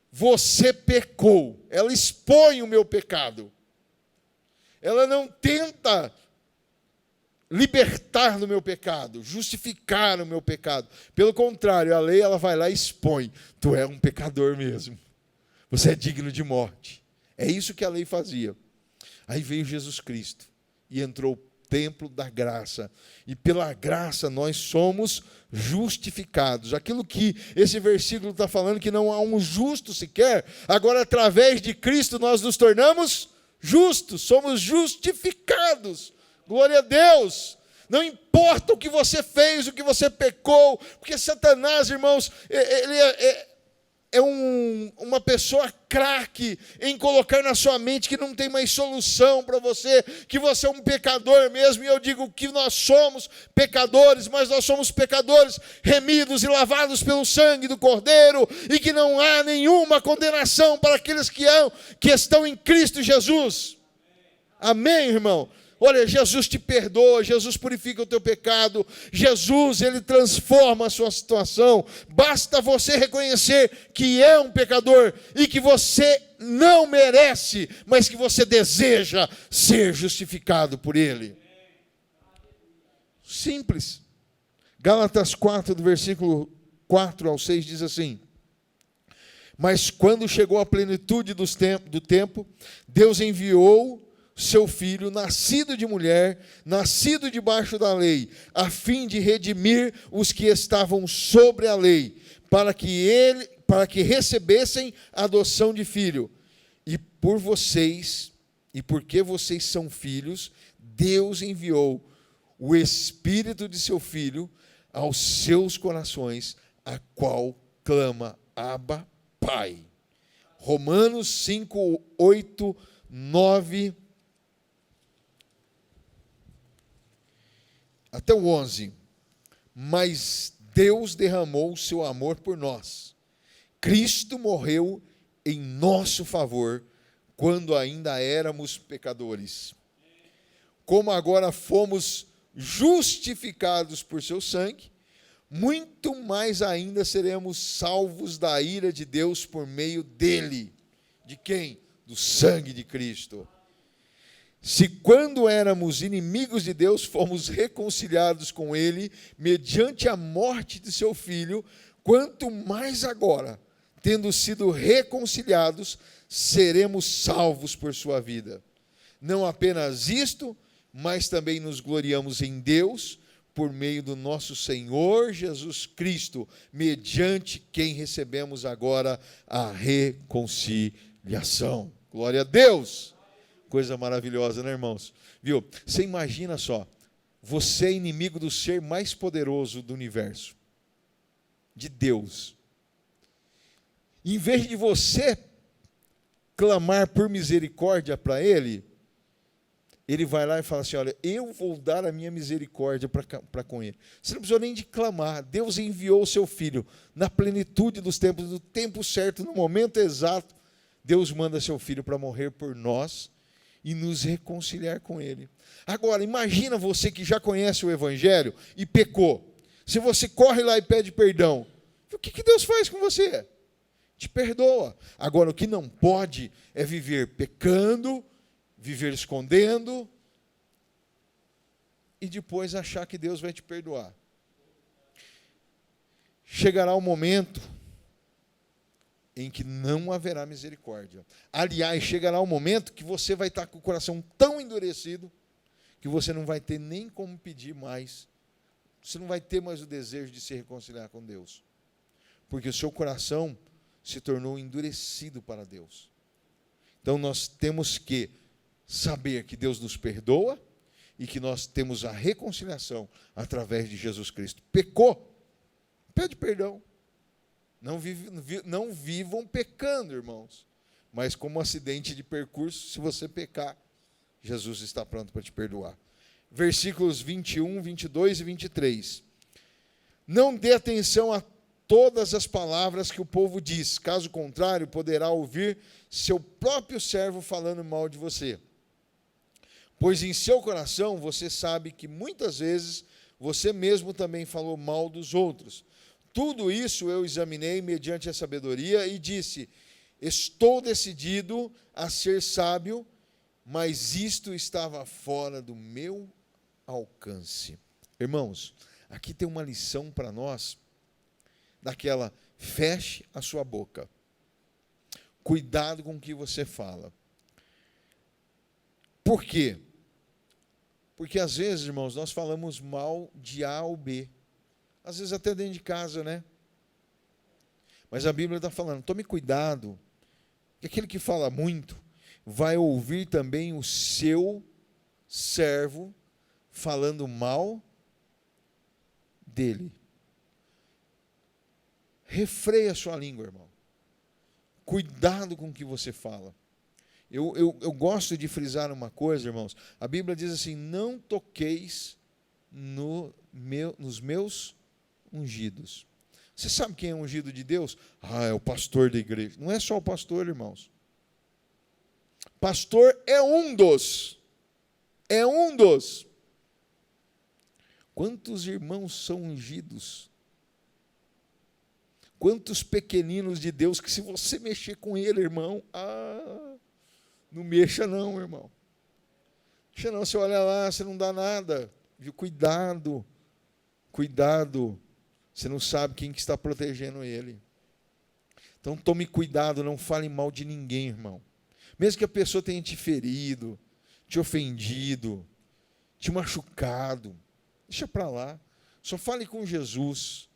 você pecou. Ela expõe o meu pecado. Ela não tenta libertar do meu pecado, justificar o meu pecado. Pelo contrário, a lei ela vai lá e expõe. Tu é um pecador mesmo. Você é digno de morte. É isso que a lei fazia. Aí veio Jesus Cristo e entrou o templo da graça. E pela graça nós somos justificados. Aquilo que esse versículo está falando, que não há um justo sequer, agora através de Cristo nós nos tornamos justos, somos justificados. Glória a Deus. Não importa o que você fez, o que você pecou, porque Satanás, irmãos, ele é uma pessoa craque em colocar na sua mente que não tem mais solução para você, que você é um pecador mesmo. E eu digo que nós somos pecadores, mas nós somos pecadores remidos e lavados pelo sangue do Cordeiro, e que não há nenhuma condenação para aqueles que estão em Cristo Jesus. Amém, irmão? Olha, Jesus te perdoa, Jesus purifica o teu pecado, Jesus, ele transforma a sua situação. Basta você reconhecer que é um pecador e que você não merece, mas que você deseja ser justificado por ele. Simples. Gálatas 4, do versículo 4 ao 6, diz assim: mas quando chegou a plenitude do tempo, Deus enviou seu filho, nascido de mulher, nascido debaixo da lei, a fim de redimir os que estavam sobre a lei, para que recebessem a adoção de filho. E por vocês, e porque vocês são filhos, Deus enviou o Espírito de seu Filho aos seus corações, a qual clama, Abba, Pai. Romanos 5, 8, 9... até o 11, mas Deus derramou o seu amor por nós. Cristo morreu em nosso favor, quando ainda éramos pecadores. como agora fomos justificados por seu sangue, muito mais ainda seremos salvos da ira de Deus por meio dele. De quem? Do sangue de Cristo. Se quando éramos inimigos de Deus, fomos reconciliados com ele mediante a morte de seu filho, quanto mais agora, tendo sido reconciliados, seremos salvos por sua vida. Não apenas isto, mas também nos gloriamos em Deus, por meio do nosso Senhor Jesus Cristo, mediante quem recebemos agora a reconciliação. Glória a Deus! Coisa maravilhosa, né, irmãos? Viu? Você imagina só, você é inimigo do ser mais poderoso do universo, de Deus. Em vez de você clamar por misericórdia para ele, ele vai lá e fala assim, olha, eu vou dar a minha misericórdia para com ele. Você não precisou nem de clamar. Deus enviou o seu Filho na plenitude dos tempos, no tempo certo, no momento exato. Deus manda seu Filho para morrer por nós e nos reconciliar com ele. Agora, imagina você que já conhece o Evangelho e pecou. Se você corre lá e pede perdão, o que Deus faz com você? Te perdoa. Agora, o que não pode é viver pecando, viver escondendo e depois achar que Deus vai te perdoar. Chegará o momento em que não haverá misericórdia. Aliás, chegará o momento que você vai estar com o coração tão endurecido que você não vai ter nem como pedir mais. Você não vai ter mais o desejo de se reconciliar com Deus. Porque o seu coração se tornou endurecido para Deus. Então nós temos que saber que Deus nos perdoa e que nós temos a reconciliação através de Jesus Cristo. Pecou? Pede perdão. Não vivam pecando, irmãos. Mas como acidente de percurso, se você pecar, Jesus está pronto para te perdoar. Versículos 21, 22 e 23. Não dê atenção a todas as palavras que o povo diz, caso contrário, poderá ouvir seu próprio servo falando mal de você. Pois em seu coração você sabe que muitas vezes você mesmo também falou mal dos outros. Tudo isso eu examinei mediante a sabedoria e disse, estou decidido a ser sábio, mas isto estava fora do meu alcance. Irmãos, aqui tem uma lição para nós, daquela, feche a sua boca. Cuidado com o que você fala. Por quê? Porque às vezes, irmãos, nós falamos mal de A ou B. Às vezes até dentro de casa, né? Mas a Bíblia está falando, tome cuidado, que aquele que fala muito vai ouvir também o seu servo falando mal dele. Refreia a sua língua, irmão. Cuidado com o que você fala. Eu gosto de frisar uma coisa, irmãos. A Bíblia diz assim, não toqueis nos meus ungidos. Você sabe quem é ungido de Deus? É o pastor da igreja. Não é só o pastor, irmãos. Pastor é um dos. É um dos. Quantos irmãos são ungidos? Quantos pequeninos de Deus que se você mexer com ele, irmão, não mexa não, irmão. Mexa não, você olha lá, você não dá nada. Viu? Cuidado, cuidado. Você não sabe quem que está protegendo ele. Então tome cuidado, não fale mal de ninguém, irmão. Mesmo que a pessoa tenha te ferido, te ofendido, te machucado, deixa para lá. Só fale com Jesus.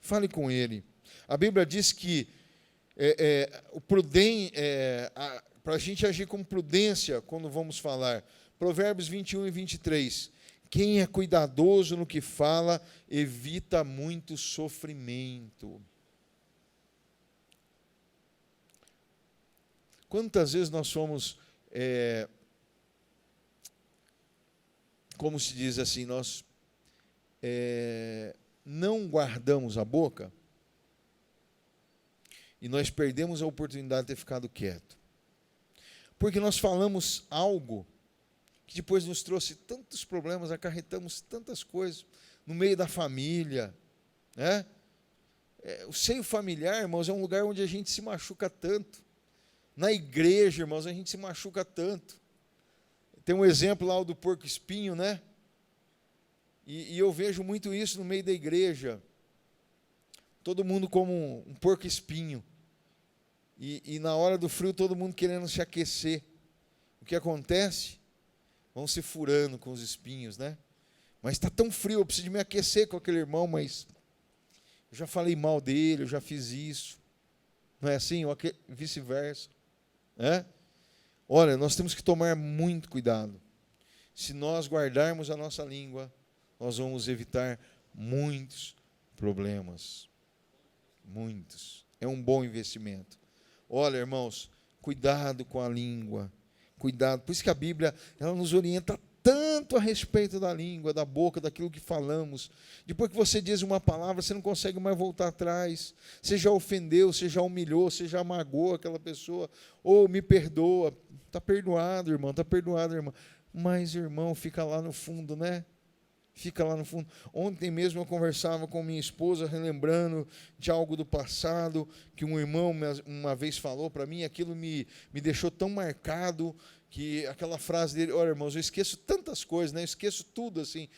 Fale com ele. A Bíblia diz que para a gente agir com prudência quando vamos falar. Provérbios 21 e 23. Quem é cuidadoso no que fala, evita muito sofrimento. Quantas vezes nós somos, como se diz assim, nós não guardamos a boca e nós perdemos a oportunidade de ter ficado quieto. Porque nós falamos algo que depois nos trouxe tantos problemas, acarretamos tantas coisas no meio da família, né? O seio familiar, irmãos, é um lugar onde a gente se machuca tanto. Na igreja, irmãos, a gente se machuca tanto. Tem um exemplo lá do porco-espinho, né? E eu vejo muito isso no meio da igreja. Todo mundo como um porco-espinho. E na hora do frio, todo mundo querendo se aquecer. O que acontece? Vão se furando com os espinhos, né? Mas está tão frio, eu preciso me aquecer com aquele irmão, mas eu já falei mal dele, eu já fiz isso. Não é assim? Ou vice-versa. Olha, nós temos que tomar muito cuidado. Se nós guardarmos a nossa língua, nós vamos evitar muitos problemas. Muitos. É um bom investimento. Olha, irmãos, cuidado com a língua. Cuidado. Por isso que a Bíblia, ela nos orienta tanto a respeito da língua, da boca, daquilo que falamos. Depois que você diz uma palavra, você não consegue mais voltar atrás. Você já ofendeu, você já humilhou, você já magoou aquela pessoa. Ou me perdoa. Está perdoado, irmão, está perdoado, irmão. Mas, irmão, fica lá no fundo, né? Fica lá no fundo. Ontem mesmo eu conversava com minha esposa, relembrando de algo do passado, que um irmão uma vez falou para mim, aquilo me deixou tão marcado, que aquela frase dele, olha, irmãos, eu esqueço tantas coisas, né? Eu esqueço tudo, assim.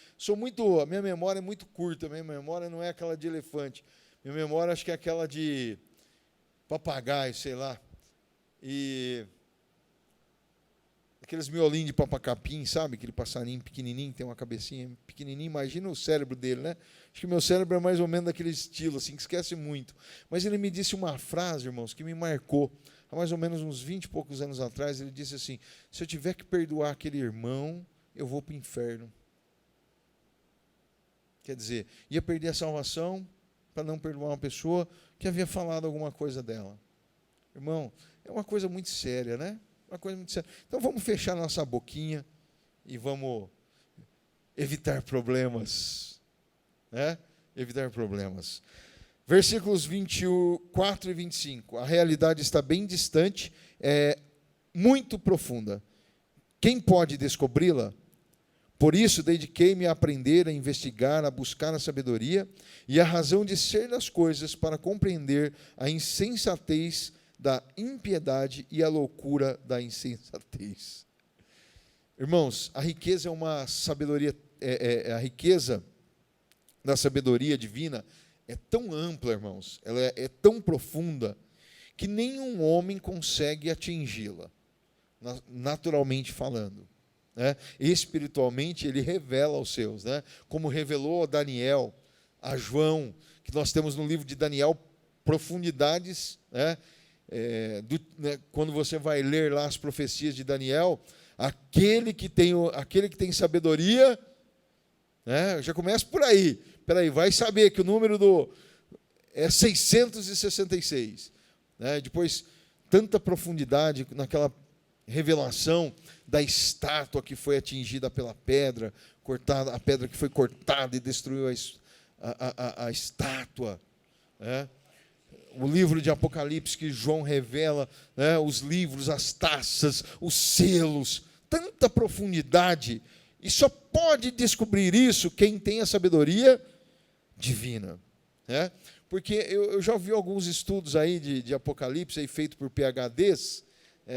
A minha memória é muito curta, a minha memória não é aquela de elefante. Minha memória acho que é aquela de papagaio, sei lá. E aqueles miolinhos de papacapim, sabe? Aquele passarinho pequenininho, que tem uma cabecinha pequenininha. Imagina o cérebro dele, né? Acho que o meu cérebro é mais ou menos daquele estilo, assim, que esquece muito. Mas ele me disse uma frase, irmãos, que me marcou. Há mais ou menos uns 20 e poucos anos atrás, ele disse assim, se eu tiver que perdoar aquele irmão, eu vou para o inferno. Quer dizer, ia perder a salvação para não perdoar uma pessoa que havia falado alguma coisa dela. Irmão, é uma coisa muito séria, né? Uma coisa muito séria. Então vamos fechar nossa boquinha e vamos evitar problemas, né? Evitar problemas. Versículos 24 e 25. A realidade está bem distante, é muito profunda. Quem pode descobri-la? Por isso, dediquei-me a aprender, a investigar, a buscar a sabedoria e a razão de ser das coisas para compreender a insensatez da impiedade e a loucura da insensatez. Irmãos, a riqueza é uma sabedoria, a riqueza da sabedoria divina é tão ampla, irmãos, ela é tão profunda, que nenhum homem consegue atingi-la, naturalmente falando. Né? Espiritualmente, ele revela aos seus, né? Como revelou a Daniel, a João, que nós temos no livro de Daniel, profundidades, né? Quando você vai ler lá as profecias de Daniel, aquele que tem sabedoria, né? Já começa por aí. Peraí, vai saber que o número é 666. Né? Depois, tanta profundidade naquela revelação da estátua que foi atingida pela pedra, cortada, a pedra que foi cortada e destruiu a estátua. Né? O livro de Apocalipse que João revela, né? Os livros, as taças, os selos, tanta profundidade. E só pode descobrir isso quem tem a sabedoria divina. Né? Porque eu já ouvi alguns estudos aí de Apocalipse aí feitos por PhDs,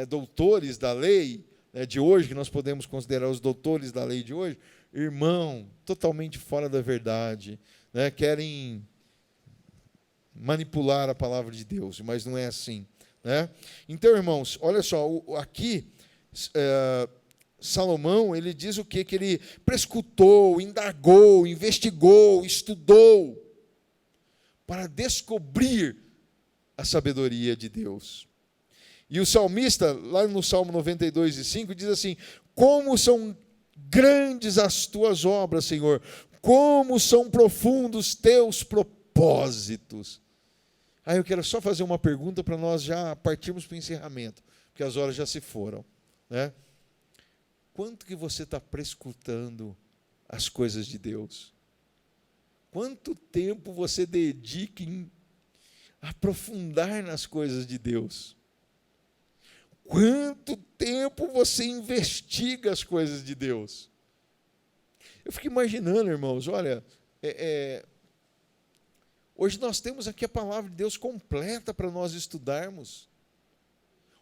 doutores da lei, de hoje, que nós podemos considerar os doutores da lei de hoje, irmão, totalmente fora da verdade, né? Querem manipular a palavra de Deus, mas não é assim. Né? Então, irmãos, olha só, aqui Salomão, ele diz o quê? Que ele prescutou, indagou, investigou, estudou, para descobrir a sabedoria de Deus. E o salmista, lá no Salmo 92:5, diz assim, como são grandes as tuas obras, Senhor, como são profundos teus propósitos. Aí eu quero só fazer uma pergunta para nós já partirmos para o encerramento, porque as horas já se foram. Né? Quanto que você está prescutando as coisas de Deus? Quanto tempo você dedica em aprofundar nas coisas de Deus? Quanto tempo você investiga as coisas de Deus? Eu fico imaginando, irmãos, olha, hoje nós temos aqui a palavra de Deus completa para nós estudarmos.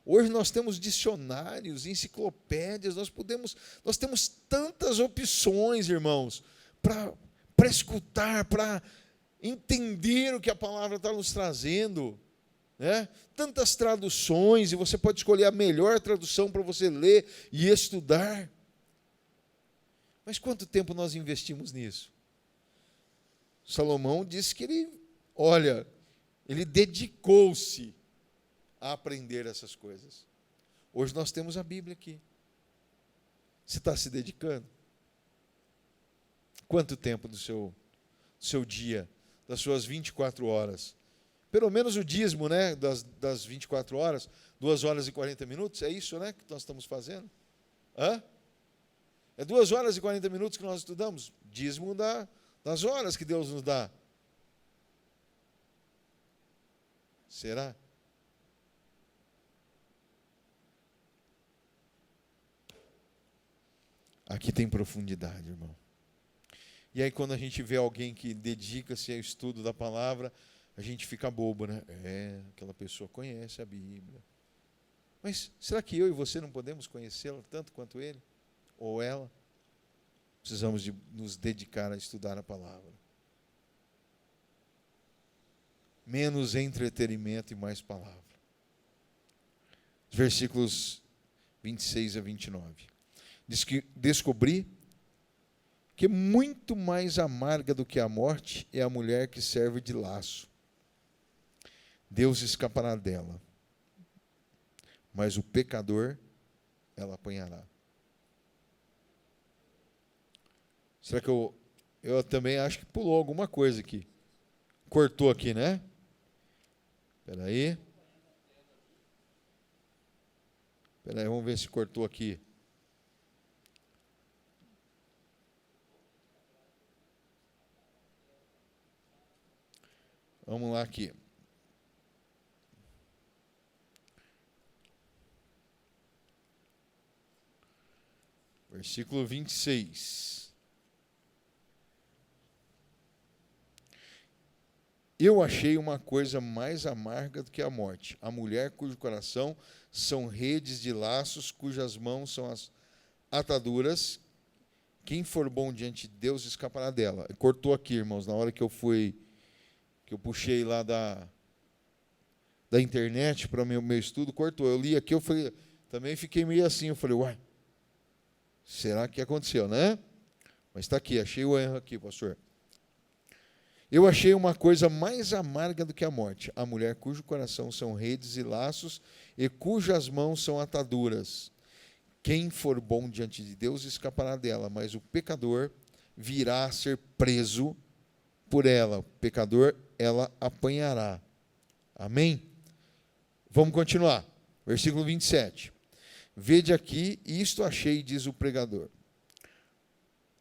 Hoje nós temos dicionários, enciclopédias, nós temos tantas opções, irmãos, para escutar, para entender o que a palavra está nos trazendo, né? Tantas traduções, e você pode escolher a melhor tradução para você ler e estudar. Mas quanto tempo nós investimos nisso? Salomão disse que ele dedicou-se a aprender essas coisas. Hoje nós temos a Bíblia aqui. Você está se dedicando? Quanto tempo do seu dia, das suas 24 horas? Pelo menos o dízimo, né, das 24 horas, 2 horas e 40 minutos, é isso, né, que nós estamos fazendo? É 2 horas e 40 minutos que nós estudamos? Dízimo das horas que Deus nos dá. Será? Aqui tem profundidade, irmão. E aí, quando a gente vê alguém que dedica-se ao estudo da palavra, a gente fica bobo, né? Aquela pessoa conhece a Bíblia. Mas será que eu e você não podemos conhecê-la tanto quanto ele ou ela? Precisamos de nos dedicar a estudar a palavra. Menos entretenimento e mais palavra. Versículos 26 a 29. Diz que descobri que muito mais amarga do que a morte é a mulher que serve de laço. Deus escapará dela, mas o pecador ela apanhará. Será que eu também acho que pulou alguma coisa aqui? Cortou aqui, né? Espera aí. Vamos ver se cortou aqui. Vamos lá aqui. Versículo 26. Eu achei uma coisa mais amarga do que a morte, a mulher cujo coração são redes de laços, cujas mãos são as ataduras. Quem for bom diante de Deus escapará dela. Cortou aqui, irmãos, na hora que eu puxei lá da internet para o meu estudo, cortou. Eu li aqui, também fiquei meio assim, eu falei, uai, será que aconteceu, né? Mas está aqui, achei o erro aqui, pastor. Eu achei uma coisa mais amarga do que a morte, a mulher cujo coração são redes e laços, e cujas mãos são ataduras. Quem for bom diante de Deus escapará dela, mas o pecador virá a ser preso por ela. O pecador ela apanhará. Amém? Vamos continuar. Versículo 27. Vede aqui, isto achei, diz o pregador,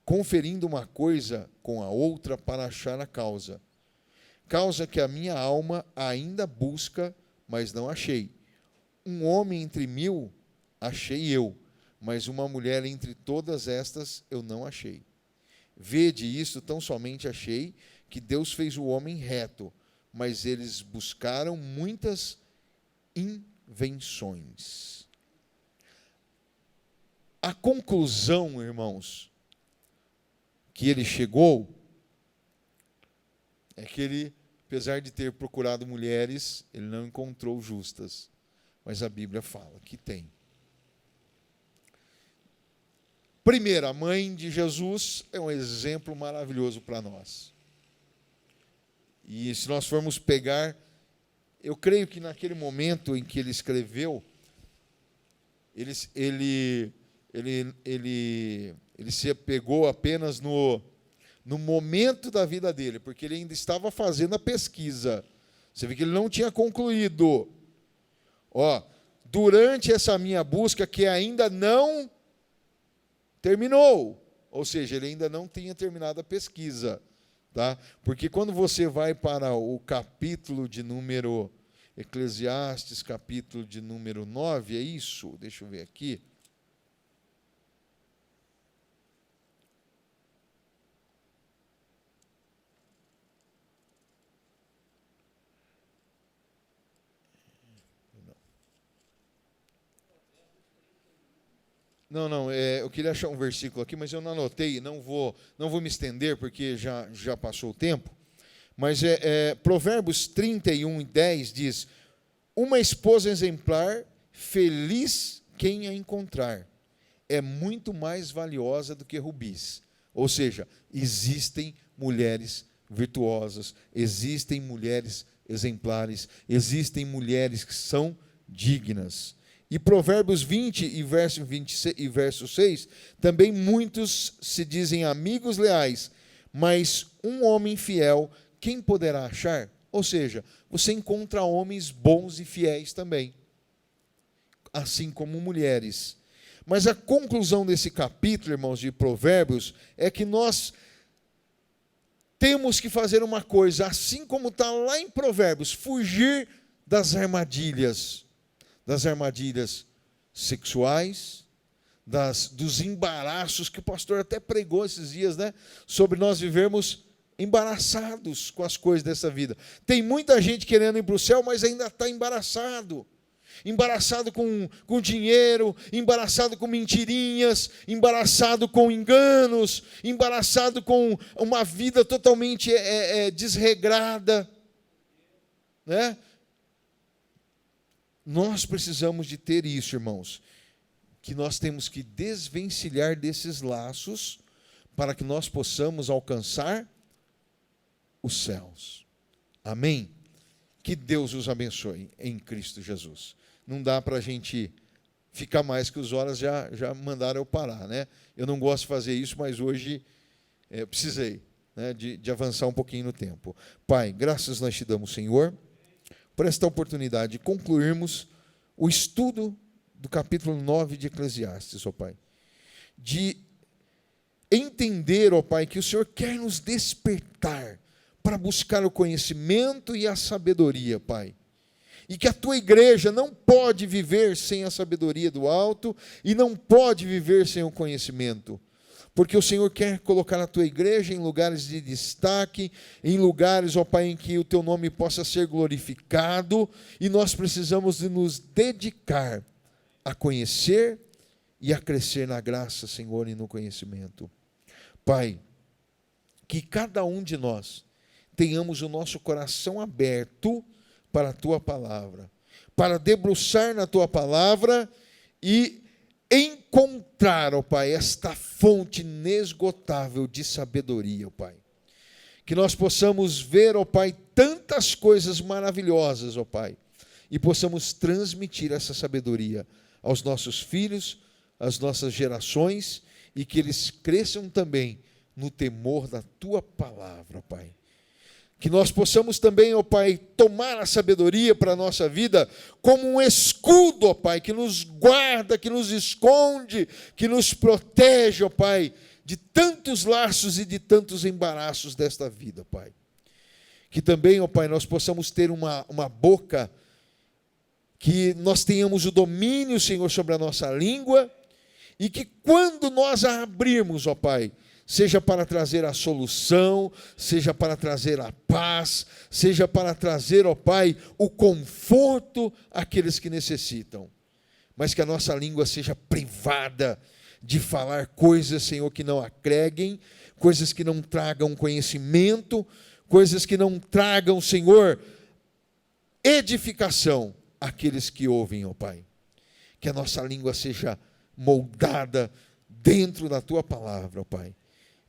conferindo uma coisa com a outra para achar a causa. Causa que a minha alma ainda busca, mas não achei. Um homem entre 1000 achei eu, mas uma mulher entre todas estas eu não achei. Vede isto, tão somente achei, que Deus fez o homem reto, mas eles buscaram muitas invenções. A conclusão, irmãos, que ele chegou é que ele, apesar de ter procurado mulheres, ele não encontrou justas. Mas a Bíblia fala que tem. Primeiro, a mãe de Jesus é um exemplo maravilhoso para nós. E se nós formos pegar, eu creio que naquele momento em que ele escreveu, ele se apegou apenas no momento da vida dele, porque ele ainda estava fazendo a pesquisa. Você vê que ele não tinha concluído. Durante essa minha busca, que ainda não terminou, ou seja, ele ainda não tinha terminado a pesquisa. Tá? Porque quando você vai para o capítulo de número Eclesiastes, capítulo de número 9, é isso? Deixa eu ver aqui. Não, eu queria achar um versículo aqui, mas eu não anotei, não vou me estender, porque já passou o tempo. Mas Provérbios 31:10 diz: uma esposa exemplar, feliz quem a encontrar, é muito mais valiosa do que rubis. Ou seja, existem mulheres virtuosas, existem mulheres exemplares, existem mulheres que são dignas. E Provérbios 20 e verso 6, também muitos se dizem amigos leais, mas um homem fiel, quem poderá achar? Ou seja, você encontra homens bons e fiéis também, assim como mulheres. Mas a conclusão desse capítulo, irmãos, de Provérbios, é que nós temos que fazer uma coisa, assim como está lá em Provérbios, fugir das armadilhas sexuais, dos embaraços, que o pastor até pregou esses dias, né? Sobre nós vivermos embaraçados com as coisas dessa vida. Tem muita gente querendo ir para o céu, mas ainda está embaraçado. Embaraçado com dinheiro, embaraçado com mentirinhas, embaraçado com enganos, embaraçado com uma vida totalmente desregrada, né? Nós precisamos de ter isso, irmãos, que nós temos que desvencilhar desses laços para que nós possamos alcançar os céus. Amém? Que Deus os abençoe em Cristo Jesus. Não dá para a gente ficar mais, que os horas já mandaram eu parar, né? Eu não gosto de fazer isso, mas hoje precisei, né, de avançar um pouquinho no tempo. Pai, graças nós te damos, Senhor, por esta oportunidade de concluirmos o estudo do capítulo 9 de Eclesiastes, ó Pai. De entender, ó Pai, que o Senhor quer nos despertar para buscar o conhecimento e a sabedoria, Pai. E que a tua igreja não pode viver sem a sabedoria do alto e não pode viver sem o conhecimento. Porque o Senhor quer colocar a tua igreja em lugares de destaque, em lugares, ó Pai, em que o teu nome possa ser glorificado, e nós precisamos de nos dedicar a conhecer e a crescer na graça, Senhor, e no conhecimento. Pai, que cada um de nós tenhamos o nosso coração aberto para a tua palavra, para debruçar na tua palavra e encontrar, ó Pai, esta fonte inesgotável de sabedoria, ó Pai. Que nós possamos ver, ó Pai, tantas coisas maravilhosas, ó Pai, e possamos transmitir essa sabedoria aos nossos filhos, às nossas gerações, e que eles cresçam também no temor da tua palavra, ó Pai. Que nós possamos também, ó Pai, tomar a sabedoria para a nossa vida como um escudo, ó Pai, que nos guarda, que nos esconde, que nos protege, ó Pai, de tantos laços e de tantos embaraços desta vida, Pai. Que também, ó Pai, nós possamos ter uma boca, que nós tenhamos o domínio, Senhor, sobre a nossa língua, e que quando nós a abrirmos, ó Pai, seja para trazer a solução, seja para trazer a paz, seja para trazer, ó Pai, o conforto àqueles que necessitam. Mas que a nossa língua seja privada de falar coisas, Senhor, que não agreguem, coisas que não tragam conhecimento, coisas que não tragam, Senhor, edificação àqueles que ouvem, ó Pai. Que a nossa língua seja moldada dentro da tua palavra, ó Pai.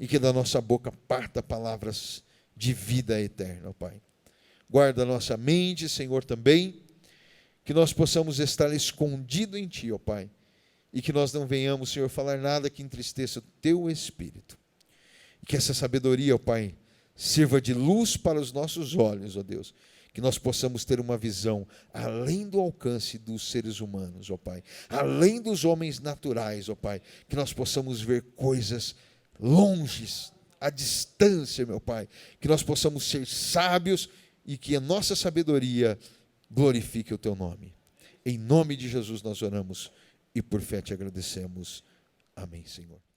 E que da nossa boca parta palavras de vida eterna, ó Pai. Guarda a nossa mente, Senhor, também, que nós possamos estar escondido em Ti, ó Pai, e que nós não venhamos, Senhor, falar nada que entristeça o Teu Espírito. E que essa sabedoria, ó Pai, sirva de luz para os nossos olhos, ó Deus, que nós possamos ter uma visão além do alcance dos seres humanos, ó Pai, além dos homens naturais, ó Pai, que nós possamos ver coisas longes, à distância, meu Pai, que nós possamos ser sábios e que a nossa sabedoria glorifique o teu nome. Em nome de Jesus nós oramos e por fé te agradecemos. Amém, Senhor.